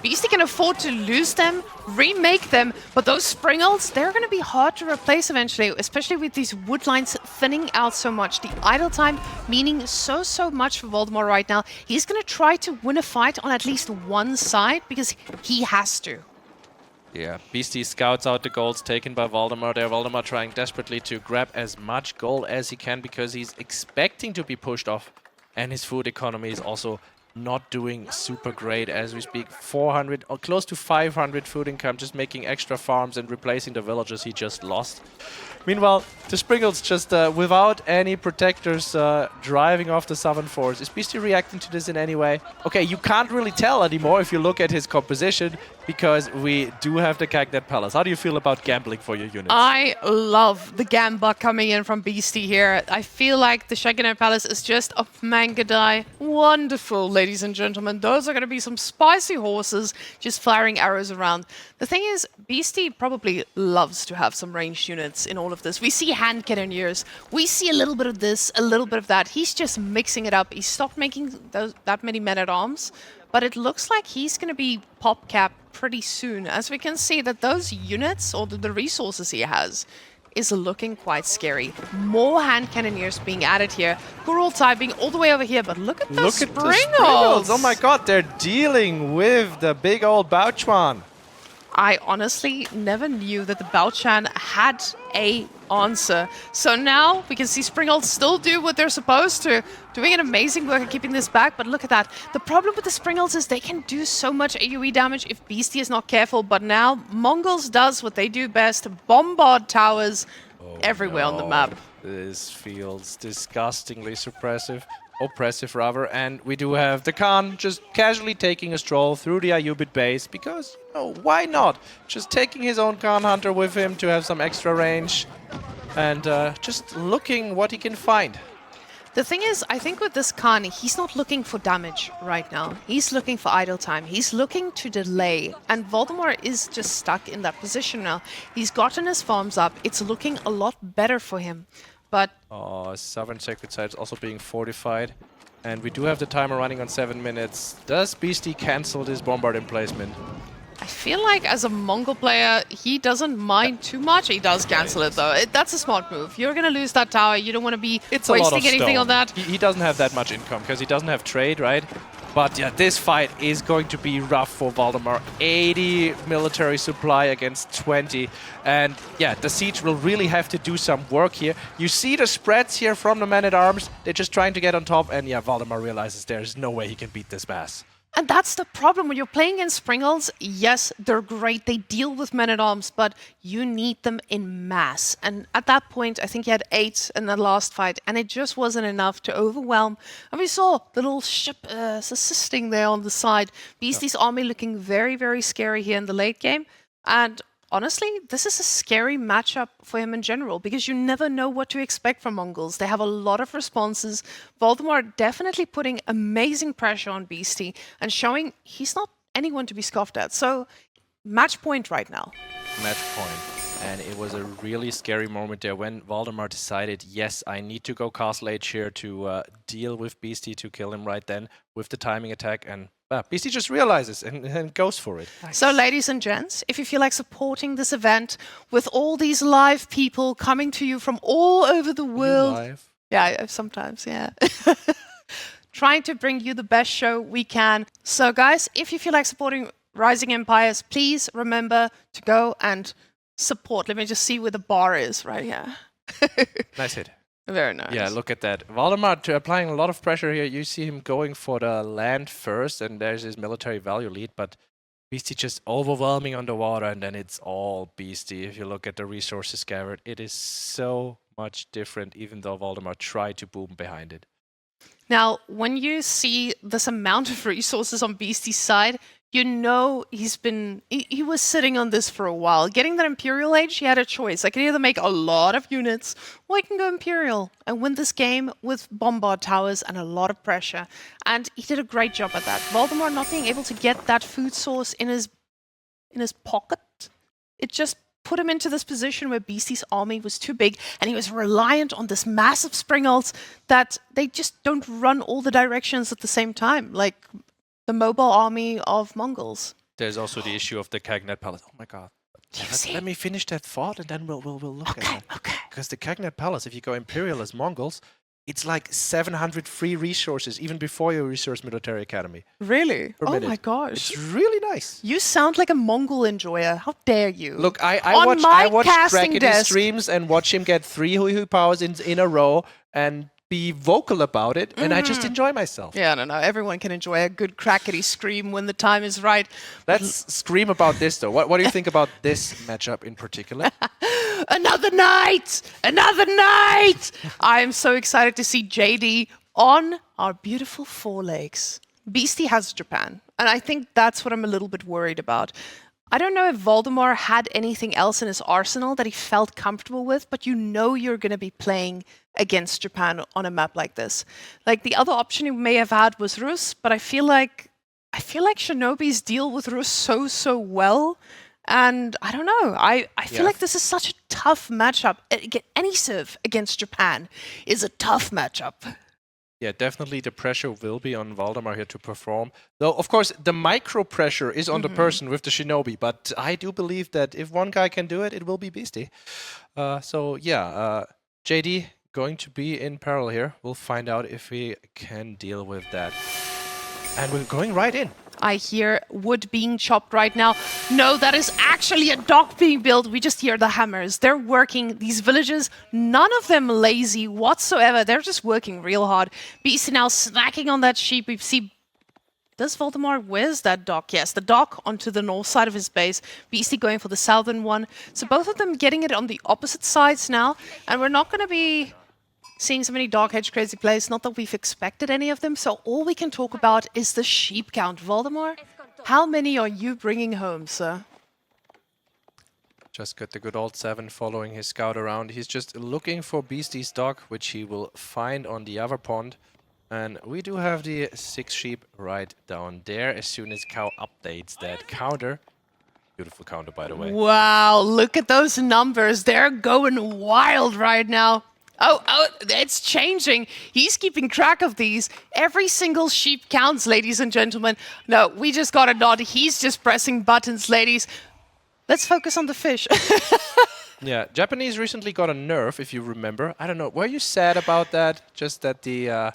Beasty can afford to lose them, remake them, but those Springles, they're going to be hard to replace eventually, especially with these wood lines thinning out so much. The idle time meaning so much for Valdemar right now. He's going to try to win a fight on at least one side because he has to. Yeah, Beasty scouts out the golds taken by Valdemar there. Valdemar trying desperately to grab as much gold as he can because he's expecting to be pushed off. And his food economy is also not doing super great as we speak. 400 or close to 500 food income, just making extra farms and replacing the villagers he just lost. Meanwhile, the Sprinkles just without any protectors driving off the southern force. Is Beasty reacting to this in any way? Okay, you can't really tell anymore if you look at his composition because we do have the Cagnet Palace. How do you feel about gambling for your units? I love the gamba coming in from Beasty here. I feel like the Cagnet Palace is just a mangadai. Wonderful, ladies and gentlemen. Those are going to be some spicy horses just firing arrows around. The thing is, Beasty probably loves to have some ranged units in all of this. We see hand cannoneers. We see a little bit of this, a little bit of that. He's just mixing it up. He stopped making that many men-at-arms, but it looks like he's going to be pop-capped pretty soon, as we can see that those units, or the resources he has, is looking quite scary. More hand cannoneers being added here. Kurultai being all the way over here, but look at those Springles! Oh my god, they're dealing with the big old Bauchuan. I honestly never knew that the Baochan had a answer. So now we can see Springles still do what they're supposed to, doing an amazing work at keeping this back, but look at that. The problem with the Springles is they can do so much AoE damage if Beasty is not careful, but now Mongols does what they do best, bombard towers everywhere on the map. This feels disgustingly oppressive rather, and we do have the Khan just casually taking a stroll through the Ayyubid base because, why not? Just taking his own Khan Hunter with him to have some extra range and just looking what he can find. The thing is, I think with this Khan, he's not looking for damage right now. He's looking for idle time. He's looking to delay. And Valdemar is just stuck in that position now. He's gotten his farms up. It's looking a lot better for him. But Southern Sacred Site is also being fortified. And we do have the timer running on 7 minutes. Does Beasty cancel this bombard emplacement? I feel like as a Mongol player, he doesn't mind too much. He does cancel it though. That's a smart move. You're going to lose that tower. You don't want to be wasting anything on that. He doesn't have that much income because he doesn't have trade, right? But yeah, this fight is going to be rough for Valdemar. 80 military supply against 20. And yeah, the siege will really have to do some work here. You see the spreads here from the men-at-arms. They're just trying to get on top. And yeah, Valdemar realizes there's no way he can beat this mass. And that's the problem. When you're playing against Springles, yes, they're great. They deal with men-at-arms, but you need them in mass. And at that point, I think he had 8 in the last fight, and it just wasn't enough to overwhelm. And we saw the little ship assisting there on the side. Beasty's army looking very scary here in the late game. And honestly, this is a scary matchup for him in general because you never know what to expect from Mongols. They have a lot of responses. Valdemar definitely putting amazing pressure on Beasty and showing he's not anyone to be scoffed at. So, match point right now. Match point. And it was a really scary moment there when Valdemar decided, yes, I need to go Castle Age here to deal with Beasty to kill him right then with the timing attack. And Beasty just realizes and goes for it. Nice. So, ladies and gents, if you feel like supporting this event with all these live people coming to you from all over the world... Live? Yeah, sometimes, yeah. Trying to bring you the best show we can. So, guys, if you feel like supporting Rising Empires, please remember to go and support. Let me just see where the bar is right here. Nice hit. Very nice. Yeah, look at that. Valdemar applying a lot of pressure here. You see him going for the land first, and there's his military value lead, but Beasty just overwhelming on the water, and then it's all Beasty. If you look at the resources gathered, it is so much different, even though Valdemar tried to boom behind it. Now, when you see this amount of resources on Beasty's side, you know he was sitting on this for a while. Getting that Imperial Age, he had a choice. I can either make a lot of units, or I can go Imperial and win this game with bombard towers and a lot of pressure. And he did a great job at that. Valdemar not being able to get that food source in his pocket, it just put him into this position where Beasty's army was too big and he was reliant on this massive Springles that they just don't run all the directions at the same time, like the mobile army of Mongols. There's also the issue of the Cagnet Palace. Oh my god. Let me finish that thought and then we'll look at that. Okay. Because the Cagnet Palace, if you go Imperial as Mongols, it's like 700 free resources even before your Resource Military Academy. Really? Per Oh minute. my gosh. It's really nice. You sound like a Mongol enjoyer. How dare you? Look, I On my watch casting Drackety desk. streams and watch him get 3 Hui powers in a row and be vocal about it, and I just enjoy myself. Yeah, no. Everyone can enjoy a good crackety scream when the time is right. Let's scream about this, though. What do you think about this matchup in particular? Another night! Another night! I am so excited to see JD on our beautiful four legs. Beasty has Japan, and I think that's what I'm a little bit worried about. I don't know if Valdemar had anything else in his arsenal that he felt comfortable with, but you know you're going to be playing against Japan on a map like this. Like, the other option he may have had was Rus, but I feel like Shinobis deal with Rus so well. And I don't know. I feel like this is such a tough matchup. Any serve against Japan is a tough matchup. Yeah, definitely the pressure will be on Valdemar here to perform. Though, of course, the micro pressure is on the person with the Shinobi, but I do believe that if one guy can do it, it will be Beasty. JD going to be in peril here. We'll find out if we can deal with that. And we're going right in. I hear wood being chopped right now. No, that is actually a dock being built. We just hear the hammers. They're working. These villagers, none of them lazy whatsoever. They're just working real hard. Beasty now snacking on that sheep. We see... Does Valdemar... Where's that dock? Yes, the dock onto the north side of his base. Beasty going for the southern one. So both of them getting it on the opposite sides now. And we're not going to be seeing so many Dark Age crazy plays. Not that we've expected any of them. So all we can talk about is the sheep count. Valdemar, how many are you bringing home, sir? Just got the good old 7 following his scout around. He's just looking for Beasty's dog, which he will find on the other pond. And we do have the 6 sheep right down there as soon as Cow updates that counter. Beautiful counter, by the way. Wow, look at those numbers. They're going wild right now. Oh, it's changing. He's keeping track of these. Every single sheep counts, ladies and gentlemen. No, we just got a nod. He's just pressing buttons, ladies. Let's focus on the fish. Yeah, Japanese recently got a nerf, if you remember. I don't know, were you sad about that? Just that the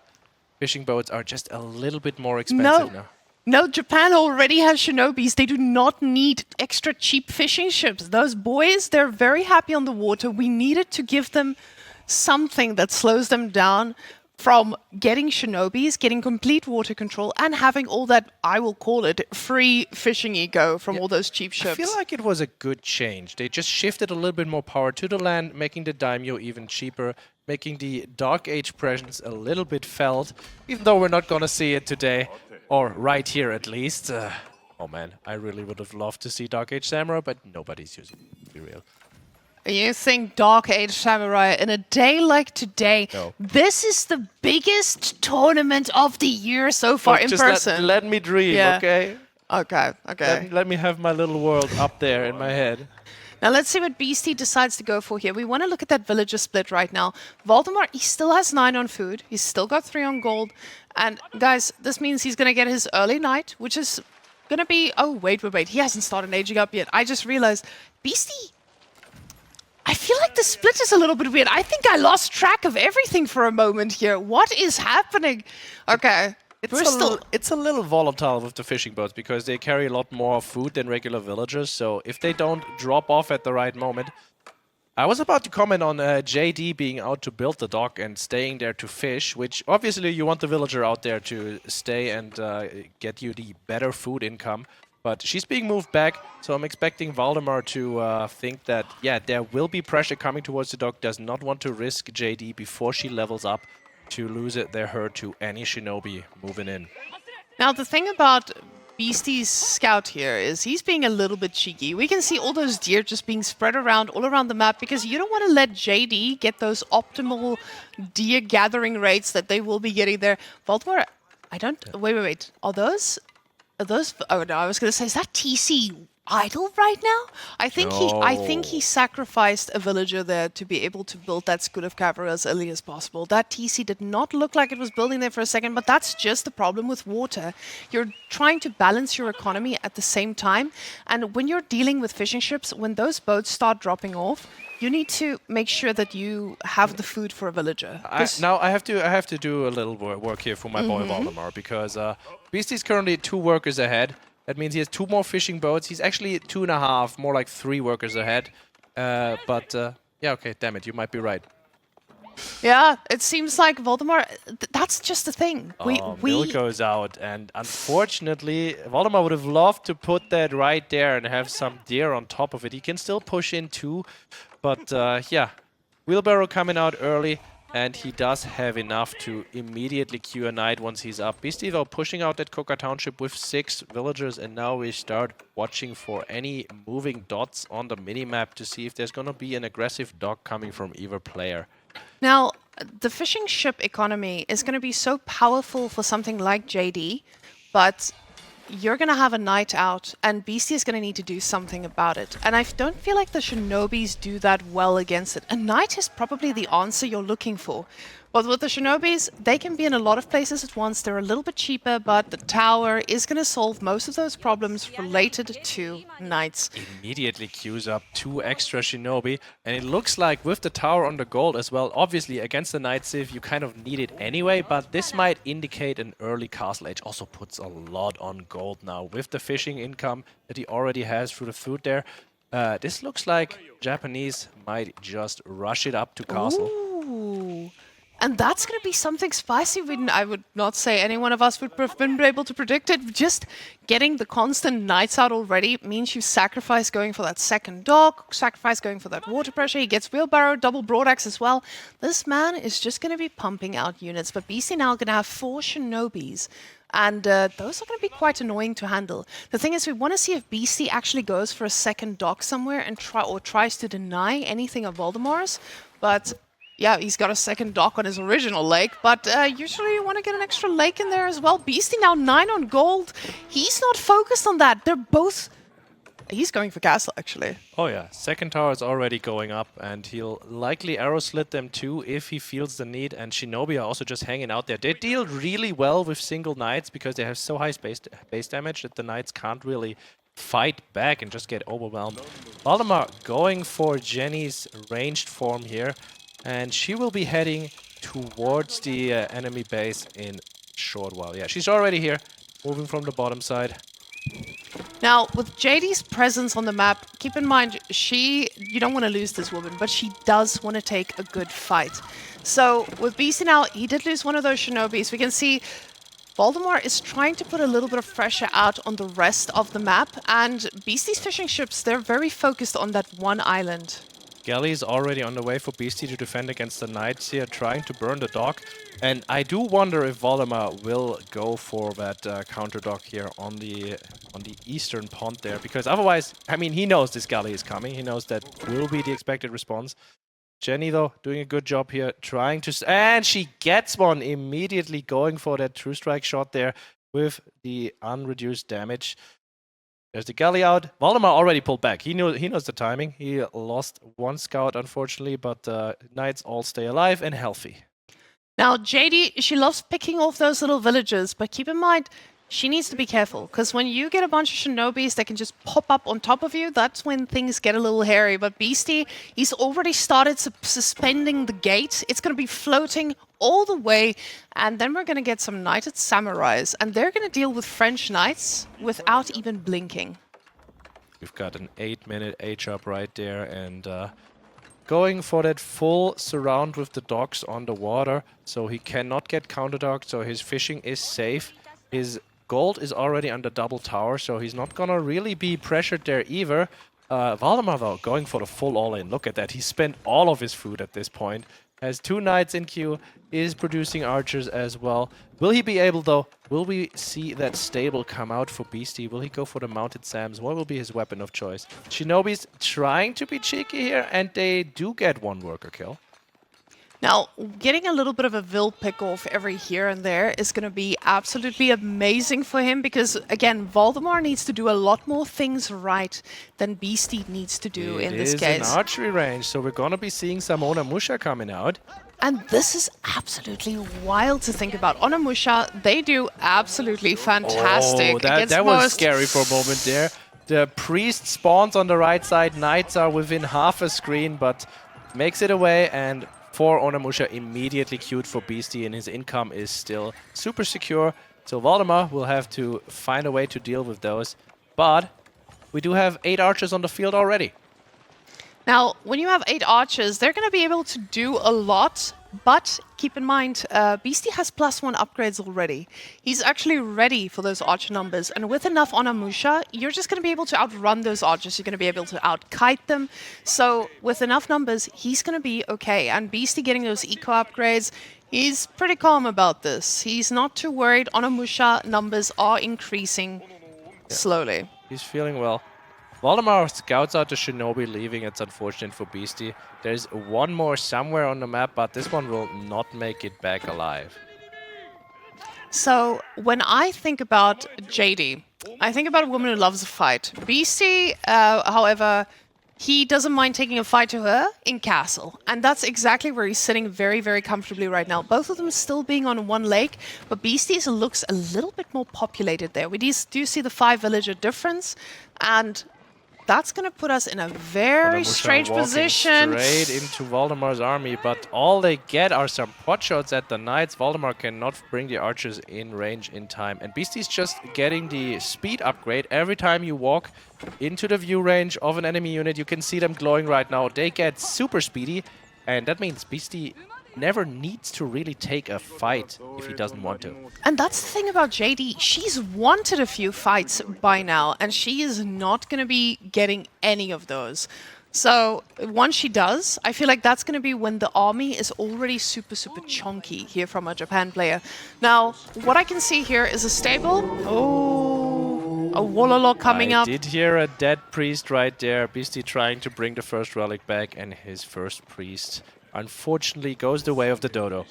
fishing boats are just a little bit more expensive now. No, Japan already has Shinobis. They do not need extra cheap fishing ships. Those boys, they're very happy on the water. We needed to give them something that slows them down from getting Shinobis, getting complete water control, and having all that, I will call it, free fishing ego from all those cheap ships. I feel like it was a good change. They just shifted a little bit more power to the land, making the daimyo even cheaper, making the Dark Age presence a little bit felt, even though we're not gonna see it today, or right here at least. Oh man, I really would have loved to see Dark Age Samurai, but nobody's using it, to be real. You think Dark Age Samurai in a day like today? No. This is the biggest tournament of the year so far Look, in just person. Let me dream, Yeah. okay? Okay. Let me have my little world up there in my head. Now let's see what Beasty decides to go for here. We want to look at that villager split right now. Valdemar, he still has 9 on food. He's still got 3 on gold. And guys, this means he's going to get his early night, which is going to be... Oh, wait. He hasn't started aging up yet. I just realized, Beasty... I feel like the split is a little bit weird. I think I lost track of everything for a moment here. What is happening? Okay. It's a little volatile with the fishing boats because they carry a lot more food than regular villagers. So if they don't drop off at the right moment... I was about to comment on JD being out to build the dock and staying there to fish, which obviously you want the villager out there to stay and get you the better food income. But she's being moved back, so I'm expecting Valdemar to think that, yeah, there will be pressure coming towards the dock, does not want to risk JD before she levels up to lose their herd to any Shinobi moving in. Now, the thing about Beasty's scout here is he's being a little bit cheeky. We can see all those deer just being spread around all around the map because you don't want to let JD get those optimal deer gathering rates that they will be getting there. Valdemar, I don't... Wait. Are those... Oh, no, I was going to say, is that TC idle right now. I think he No. sacrificed a villager there to be able to build that school of cavalry as early as possible. That TC did not look like it was building there for a second, but that's just the problem with water. You're trying to balance your economy at the same time, and when you're dealing with fishing ships, when those boats start dropping off, you need to make sure that you have the food for a villager. Now I have to do a little work here for my boy Valdemar, because Beasty's currently 2 workers ahead. That means he has 2 more fishing boats. He's actually 2.5, more like 3 workers ahead. Yeah, okay, damn it, you might be right. Yeah, it seems like Valdemar. That's just the thing. Milk goes out, and unfortunately, Valdemar would have loved to put that right there and have some deer on top of it. He can still push in 2, but yeah, wheelbarrow coming out early. And he does have enough to immediately queue a knight once he's up. Beasty, though, pushing out that Coca Township with 6 villagers. And now we start watching for any moving dots on the minimap to see if there's going to be an aggressive dock coming from either player. Now, the fishing ship economy is going to be so powerful for something like JD, but you're going to have a night out, and Beasty is going to need to do something about it. And I don't feel like the Shinobis do that well against it. A knight is probably the answer you're looking for. But with the Shinobis, they can be in a lot of places at once. They're a little bit cheaper, but the tower is going to solve most of those problems related to knights. Immediately queues up 2 extra Shinobi, and it looks like with the tower on the gold as well, obviously against the Night Civ you kind of need it anyway, but this might indicate an early castle age. Also puts a lot on gold now with the fishing income that he already has through the food there. This looks like Japanese might just rush it up to castle. Ooh. And that's going to be something spicy. I would not say any one of us would have been able to predict it. Just getting the constant knights out already means you sacrifice going for that second dock, sacrifice going for that water pressure. He gets wheelbarrow, double broadaxe as well. This man is just going to be pumping out units. But BC now going to have 4 Shinobis. And those are going to be quite annoying to handle. The thing is, we want to see if BC actually goes for a second dock somewhere and tries to deny anything of Valdemar's. But yeah, he's got a second dock on his original lake, but usually you want to get an extra lake in there as well. Beasty now 9 on gold. He's not focused on that. They're both... He's going for castle, actually. Oh yeah, second tower is already going up, and he'll likely arrow slit them too if he feels the need. And Shinobi are also just hanging out there. They deal really well with single knights because they have so high base damage that the knights can't really fight back and just get overwhelmed. Valdemar going for Jenny's ranged form here. And she will be heading towards the enemy base in a short while. Yeah, she's already here, moving from the bottom side. Now, with JD's presence on the map, keep in mind, you don't want to lose this woman, but she does want to take a good fight. So, with BC now, he did lose one of those Shinobis. We can see Valdemar is trying to put a little bit of pressure out on the rest of the map, and Beasty's fishing ships, they're very focused on that one island. Galley is already on the way for Beasty to defend against the Knights here, trying to burn the dock. And I do wonder if Valdemar will go for that counter dock here on the eastern pond there, because otherwise, I mean, he knows this galley is coming. He knows that will be the expected response. Jenny, though, doing a good job here, trying to... And she gets one immediately, going for that true strike shot there with the unreduced damage. There's the galley out. Valdemar already pulled back. He knows the timing. He lost one scout, unfortunately, but Knights all stay alive and healthy. Now, JD, she loves picking off those little villagers, but keep in mind, she needs to be careful, because when you get a bunch of Shinobis that can just pop up on top of you, that's when things get a little hairy. But Beasty, he's already started suspending the gate. It's going to be floating all the way, and then we're going to get some knighted samurais, and they're going to deal with French knights without even blinking. We've got an 8-minute H-up right there, and going for that full surround with the docks on the water, so he cannot get counter-docked, so his fishing is safe. His gold is already under double tower, so he's not gonna really be pressured there either. Valdemar, though, going for the full all-in. Look at that. He spent all of his food at this point. Has 2 knights in queue, is producing archers as well. Will he be able, though? Will we see that stable come out for Beasty? Will he go for the mounted Sams? What will be his weapon of choice? Shinobi's trying to be cheeky here, and they do get 1 worker kill. Now, getting a little bit of a Vil pick off every here and there is going to be absolutely amazing for him because, again, Valdemar needs to do a lot more things right than Beasty needs to do in this It is an case. archery range, so we're going to be seeing some Onamusha coming out. And this is absolutely wild to think about. Onamusha, they do absolutely fantastic. Oh, that was scary for a moment there. The priest spawns on the right side. Knights are within half a screen, but makes it away. And for Onamusha, immediately queued for Beasty, and his income is still super secure. So Valdemar will have to find a way to deal with those. But we do have 8 archers on the field already. Now, when you have 8 archers, they're going to be able to do a lot, but keep in mind, Beasty has +1 upgrades already. He's actually ready for those archer numbers, and with enough Onamusha, you're just going to be able to outrun those archers. You're going to be able to out-kite them. So with enough numbers, he's going to be okay. And Beasty getting those eco upgrades, he's pretty calm about this. He's not too worried. Onamusha numbers are increasing slowly. He's feeling well. Valdemar scouts out the Shinobi, leaving. It's unfortunate for Beasty. There's one more somewhere on the map, but this one will not make it back alive. So when I think about JD, I think about a woman who loves a fight. Beasty, however, he doesn't mind taking a fight to her in castle. And that's exactly where he's sitting very, very comfortably right now. Both of them still being on one lake, but Beasty looks a little bit more populated there. We do see the 5 villager difference, and that's going to put us in a very strange position. Straight into Valdemar's army, but all they get are some pot shots at the knights. Valdemar cannot bring the archers in range in time. And Beasty's just getting the speed upgrade. Every time you walk into the view range of an enemy unit, you can see them glowing right now. They get super speedy, and that means Beasty never needs to really take a fight if he doesn't want to. And that's the thing about JD. She's wanted a few fights by now, and she is not going to be getting any of those. So once she does, I feel like that's going to be when the army is already super, super chunky here from a Japan player. Now, what I can see here is a stable. Oh, a Wololo coming up. I did hear a dead priest right there. Beasty trying to bring the first relic back, and his first priest unfortunately goes the way of the dodo.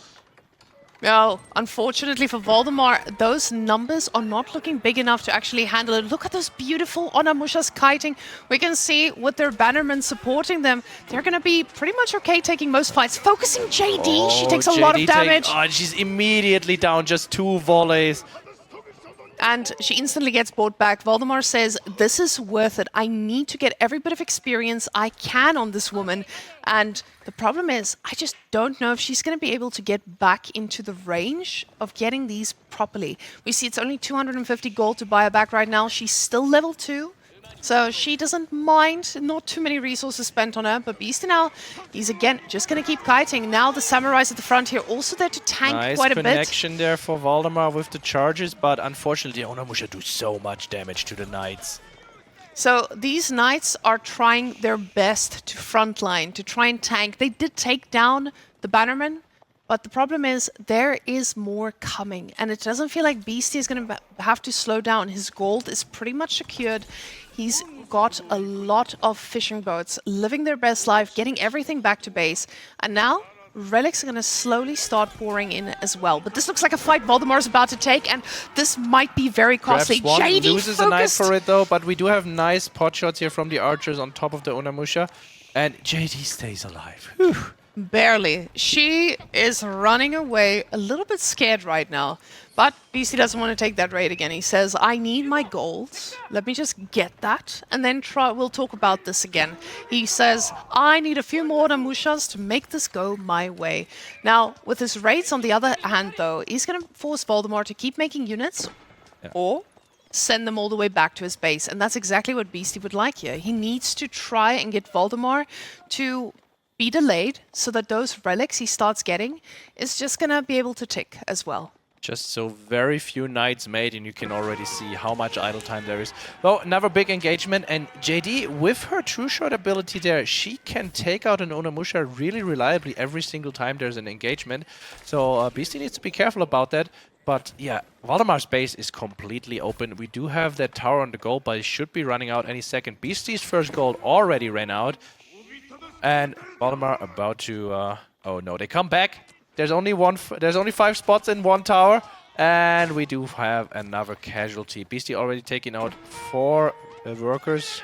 Well, unfortunately for Valdemar, those numbers are not looking big enough to actually handle it. Look at those beautiful Onamushas kiting. We can see with their bannermen supporting them, they're going to be pretty much okay taking most fights. Focusing JD, she takes a lot of damage. And she's immediately down, just 2 volleys. And she instantly gets brought back. Valdemar says, this is worth it. I need to get every bit of experience I can on this woman. And the problem is, I just don't know if she's going to be able to get back into the range of getting these properly. We see it's only 250 gold to buy her back right now. She's still level 2. So she doesn't mind, not too many resources spent on her, but Beasty now, he's again just going to keep kiting. Now the samurais at the front here also there to tank quite a bit. Nice connection there for Valdemar with the charges, but unfortunately Onamusha do so much damage to the knights. So these knights are trying their best to frontline, to try and tank. They did take down the bannermen, but the problem is there is more coming, and it doesn't feel like Beasty is going to have to slow down. His gold is pretty much secured. He's got a lot of fishing boats, living their best life, getting everything back to base. And now, relics are going to slowly start pouring in as well. But this looks like a fight Valdemar's about to take, and this might be very costly. JD loses a knight for it, though, but we do have nice pot shots here from the archers on top of the Onamusha. And JD stays alive. Whew. Barely. She is running away, a little bit scared right now. But Beasty doesn't want to take that raid again. He says, I need my gold. Let me just get that, and then we'll talk about this again. He says, I need a few more Onamushas to make this go my way. Now, with his raids on the other hand, though, he's going to force Valdemar to keep making units, or send them all the way back to his base. And that's exactly what Beasty would like here. He needs to try and get Valdemar to be delayed so that those relics he starts getting is just going to be able to tick as well. Just so very few knights made, and you can already see how much idle time there is. Well, another big engagement, and JD, with her true shot ability there, she can take out an Onamusha really reliably every single time there's an engagement. So Beasty needs to be careful about that. But yeah, Valdemar's base is completely open. We do have that tower on the gold, but it should be running out any second. Beasty's first gold already ran out. And Valdemar about to Oh no, they come back. There's only there's only 5 spots in one tower, and we do have another casualty. Beasty already taking out 4 workers.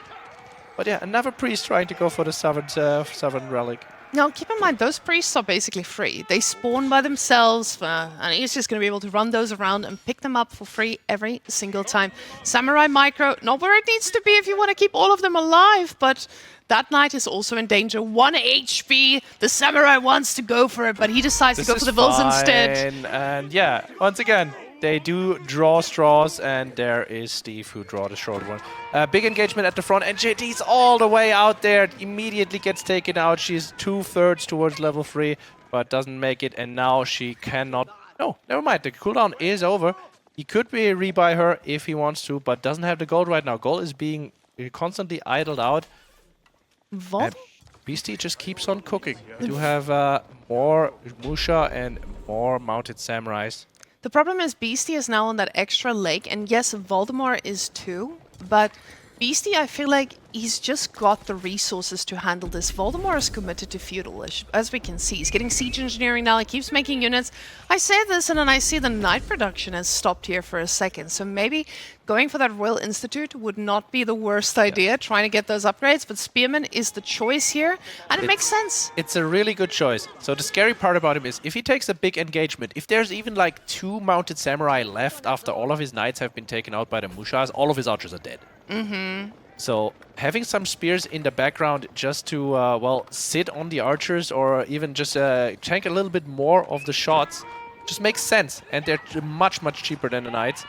But yeah, another priest trying to go for the southern relic. Now, keep in mind, those priests are basically free. They spawn by themselves, and he's just going to be able to run those around and pick them up for free every single time. Samurai Micro, not where it needs to be if you want to keep all of them alive, but that knight is also in danger. 1 HP, the Samurai wants to go for it, but he decides to go for the Vills instead. And yeah, once again, they do draw straws, and there is Steve who draw the short one. Big engagement at the front, and JT's all the way out there. Immediately gets taken out. She's 2/3 towards level 3, but doesn't make it, and now she cannot... No, never mind. The cooldown is over. He could be rebuy her if he wants to, but doesn't have the gold right now. Gold is being constantly idled out. And Beasty just keeps on cooking. We do have more Musha and more mounted samurais. The problem is Beasty is now on that extra lake, and yes, Valdemar is too, but Beasty, I feel like he's just got the resources to handle this. Valdemar is committed to feudal, as we can see. He's getting siege engineering now, he keeps making units. I say this and then I see the knight production has stopped here for a second, so maybe going for that Royal Institute would not be the worst idea, trying to get those upgrades, but Spearman is the choice here, and it makes sense. It's a really good choice. So the scary part about him is, if he takes a big engagement, if there's even like 2 mounted samurai left after all of his knights have been taken out by the Mushas, all of his archers are dead. So having some spears in the background just to, well, sit on the archers or even just tank a little bit more of the shots just makes sense. And they're much, much cheaper than the knights.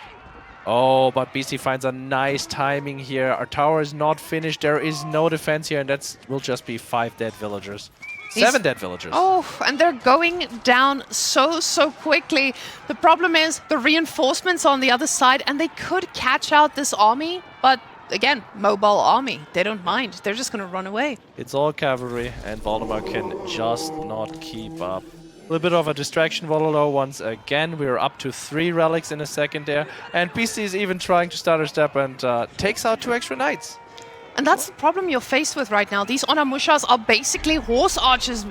Oh, but Beasty finds a nice timing here. Our tower is not finished. There is no defense here, and that will just be 5 dead villagers. 7 dead villagers. Oh, and they're going down so quickly. The problem is the reinforcements on the other side, and they could catch out this army, but again, mobile army. They don't mind. They're just going to run away. It's all cavalry, and Valdemar can just not keep up. A little bit of a distraction, Vololo once again. We're up to 3 relics in a second there, and Beasty is even trying to start her step and takes out 2 extra knights. And that's the problem you're faced with right now. These Onamushas are basically horse archers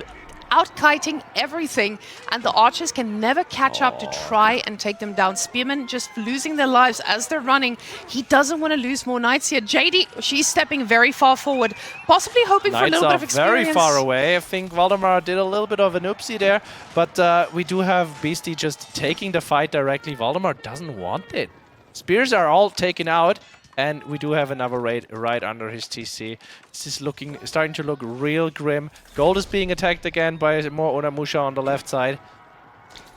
out-kiting everything, and the archers can never catch up to try and take them down. Spearmen just losing their lives as they're running. He doesn't want to lose more knights here. JD, she's stepping very far forward, possibly hoping for a little bit of experience. Very far away. I think Valdemar did a little bit of an oopsie there, but we do have Beasty just taking the fight directly. Valdemar doesn't want it. Spears are all taken out. And we do have another raid right under his TC. This is starting to look real grim. Gold is being attacked again by more Onamusha on the left side.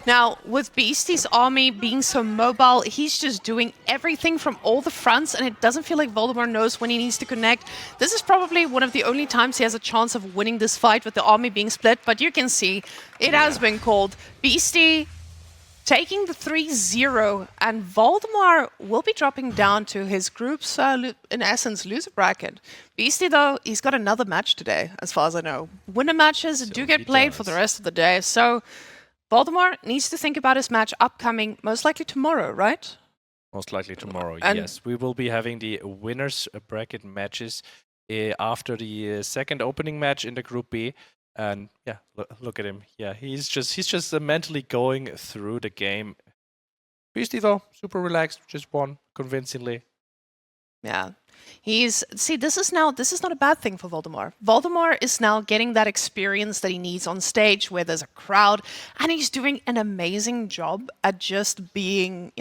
Now, with Beasty's army being so mobile, he's just doing everything from all the fronts, and it doesn't feel like Valdemar knows when he needs to connect. This is probably one of the only times he has a chance of winning this fight with the army being split, but you can see it has been called. Beasty taking the 3-0, and Valdemar will be dropping down to his group's, in essence, loser bracket. Beasty, though, he's got another match today, as far as I know. Winner matches do get played for the rest of the day, so Valdemar needs to think about his match upcoming, most likely tomorrow, right? Most likely tomorrow, yes. We will be having the winners bracket matches after the second opening match in the Group B. And yeah, look at him. Yeah, he's just mentally going through the game. Beasty though, super relaxed, just won convincingly. Yeah. See, this is not a bad thing for Valdemar. Valdemar is now getting that experience that he needs on stage where there's a crowd, and he's doing an amazing job at just being,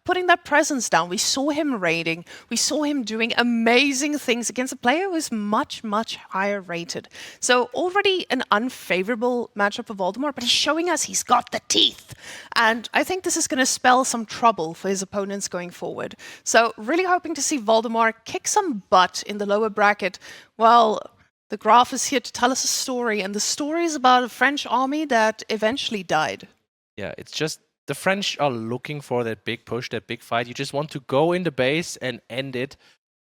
putting that presence down. We saw him raiding. We saw him doing amazing things against a player who is much, much higher rated. So already an unfavorable matchup for Valdemar, but he's showing us he's got the teeth. And I think this is going to spell some trouble for his opponents going forward. So really hoping to see Valdemar kick some butt in the lower bracket. Well, the graph is here to tell us a story, and the story is about a French army that eventually died. Yeah, it's just the French are looking for that big push, that big fight. You just want to go in the base and end it,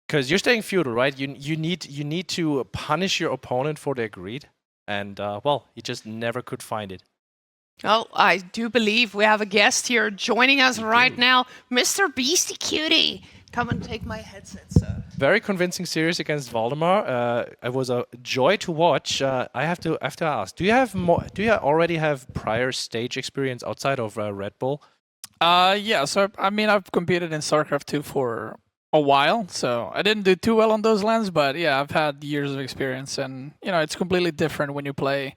because you're staying feudal, right? You need to punish your opponent for their greed, and well, he just never could find it. Oh, I do believe we have a guest here joining us right now, Mr. Beastyqt. Come and take my headset, sir. Very convincing series against Valdemar. It was a joy to watch. I have to ask: Do you have more? Do you already have prior stage experience outside of Red Bull? Yeah. So I mean, I've competed in StarCraft 2 for a while, so I didn't do too well on those lands, but yeah, I've had years of experience, and you know, it's completely different when you play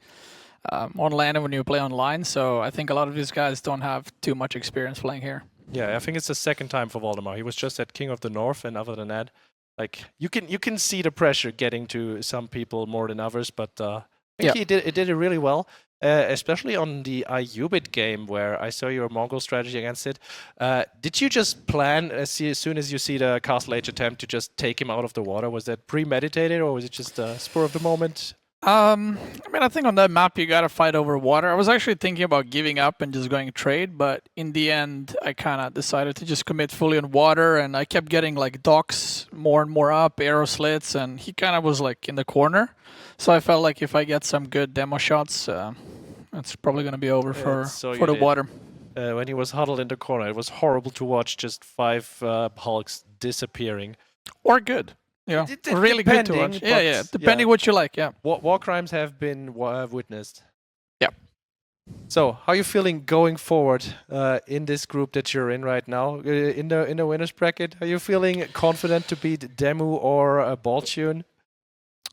on LAN and when you play online. So I think a lot of these guys don't have too much experience playing here. Yeah, I think it's the second time for Valdemar. He was just at King of the North, and other than that, like you can see the pressure getting to some people more than others. But I think he did it really well, especially on the Ayyubid game where I saw your Mongol strategy against it. Did you just plan as soon as you see the Castle Age attempt to just take him out of the water? Was that premeditated or was it just a spur of the moment? I mean, I think on that map you gotta fight over water. I was actually thinking about giving up and just going trade, but in the end I kind of decided to just commit fully on water, and I kept getting like docks more and more up, arrow slits, and he kind of was like in the corner. So I felt like if I get some good demo shots, it's probably gonna be over for the water. When he was huddled in the corner, it was horrible to watch. Just 5 hulks disappearing. Or good. Yeah, really good to watch. Yeah, depending what you like. Yeah. War crimes have been witnessed. Yeah. So, how are you feeling going forward in this group that you're in right now, in the winners bracket? Are you feeling confident to beat Demu or Baltune?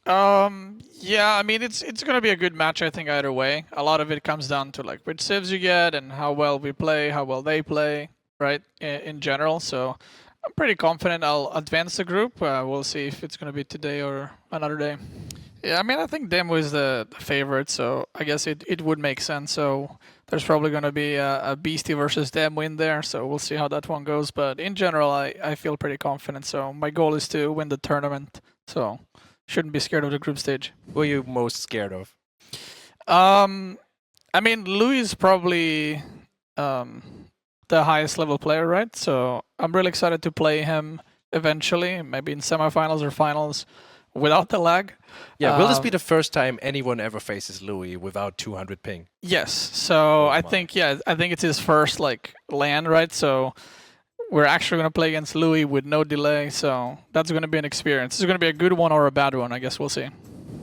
Yeah, I mean it's gonna be a good match. I think either way. A lot of it comes down to like which civs you get and how well we play, how well they play, right? In general, so. I'm pretty confident I'll advance the group. We'll see if it's going to be today or another day. Yeah, I mean, I think Demo is the favorite, so I guess it would make sense. So there's probably going to be a Beasty versus Demo in there, so we'll see how that one goes. But in general, I feel pretty confident. So my goal is to win the tournament, so shouldn't be scared of the group stage. What are you most scared of? I mean, Louis is probably... the highest level player, right? So I'm really excited to play him eventually, maybe in semifinals or finals without the lag. Yeah, will this be the first time anyone ever faces Louis without 200 ping? Yes. So I think it's his first like LAN, right? So we're actually going to play against Louis with no delay. So that's going to be an experience. It's going to be a good one or a bad one. I guess we'll see.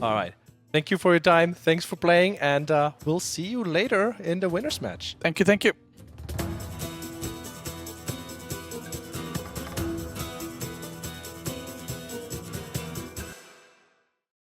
All right. Thank you for your time. Thanks for playing, and we'll see you later in the winners match. Thank you.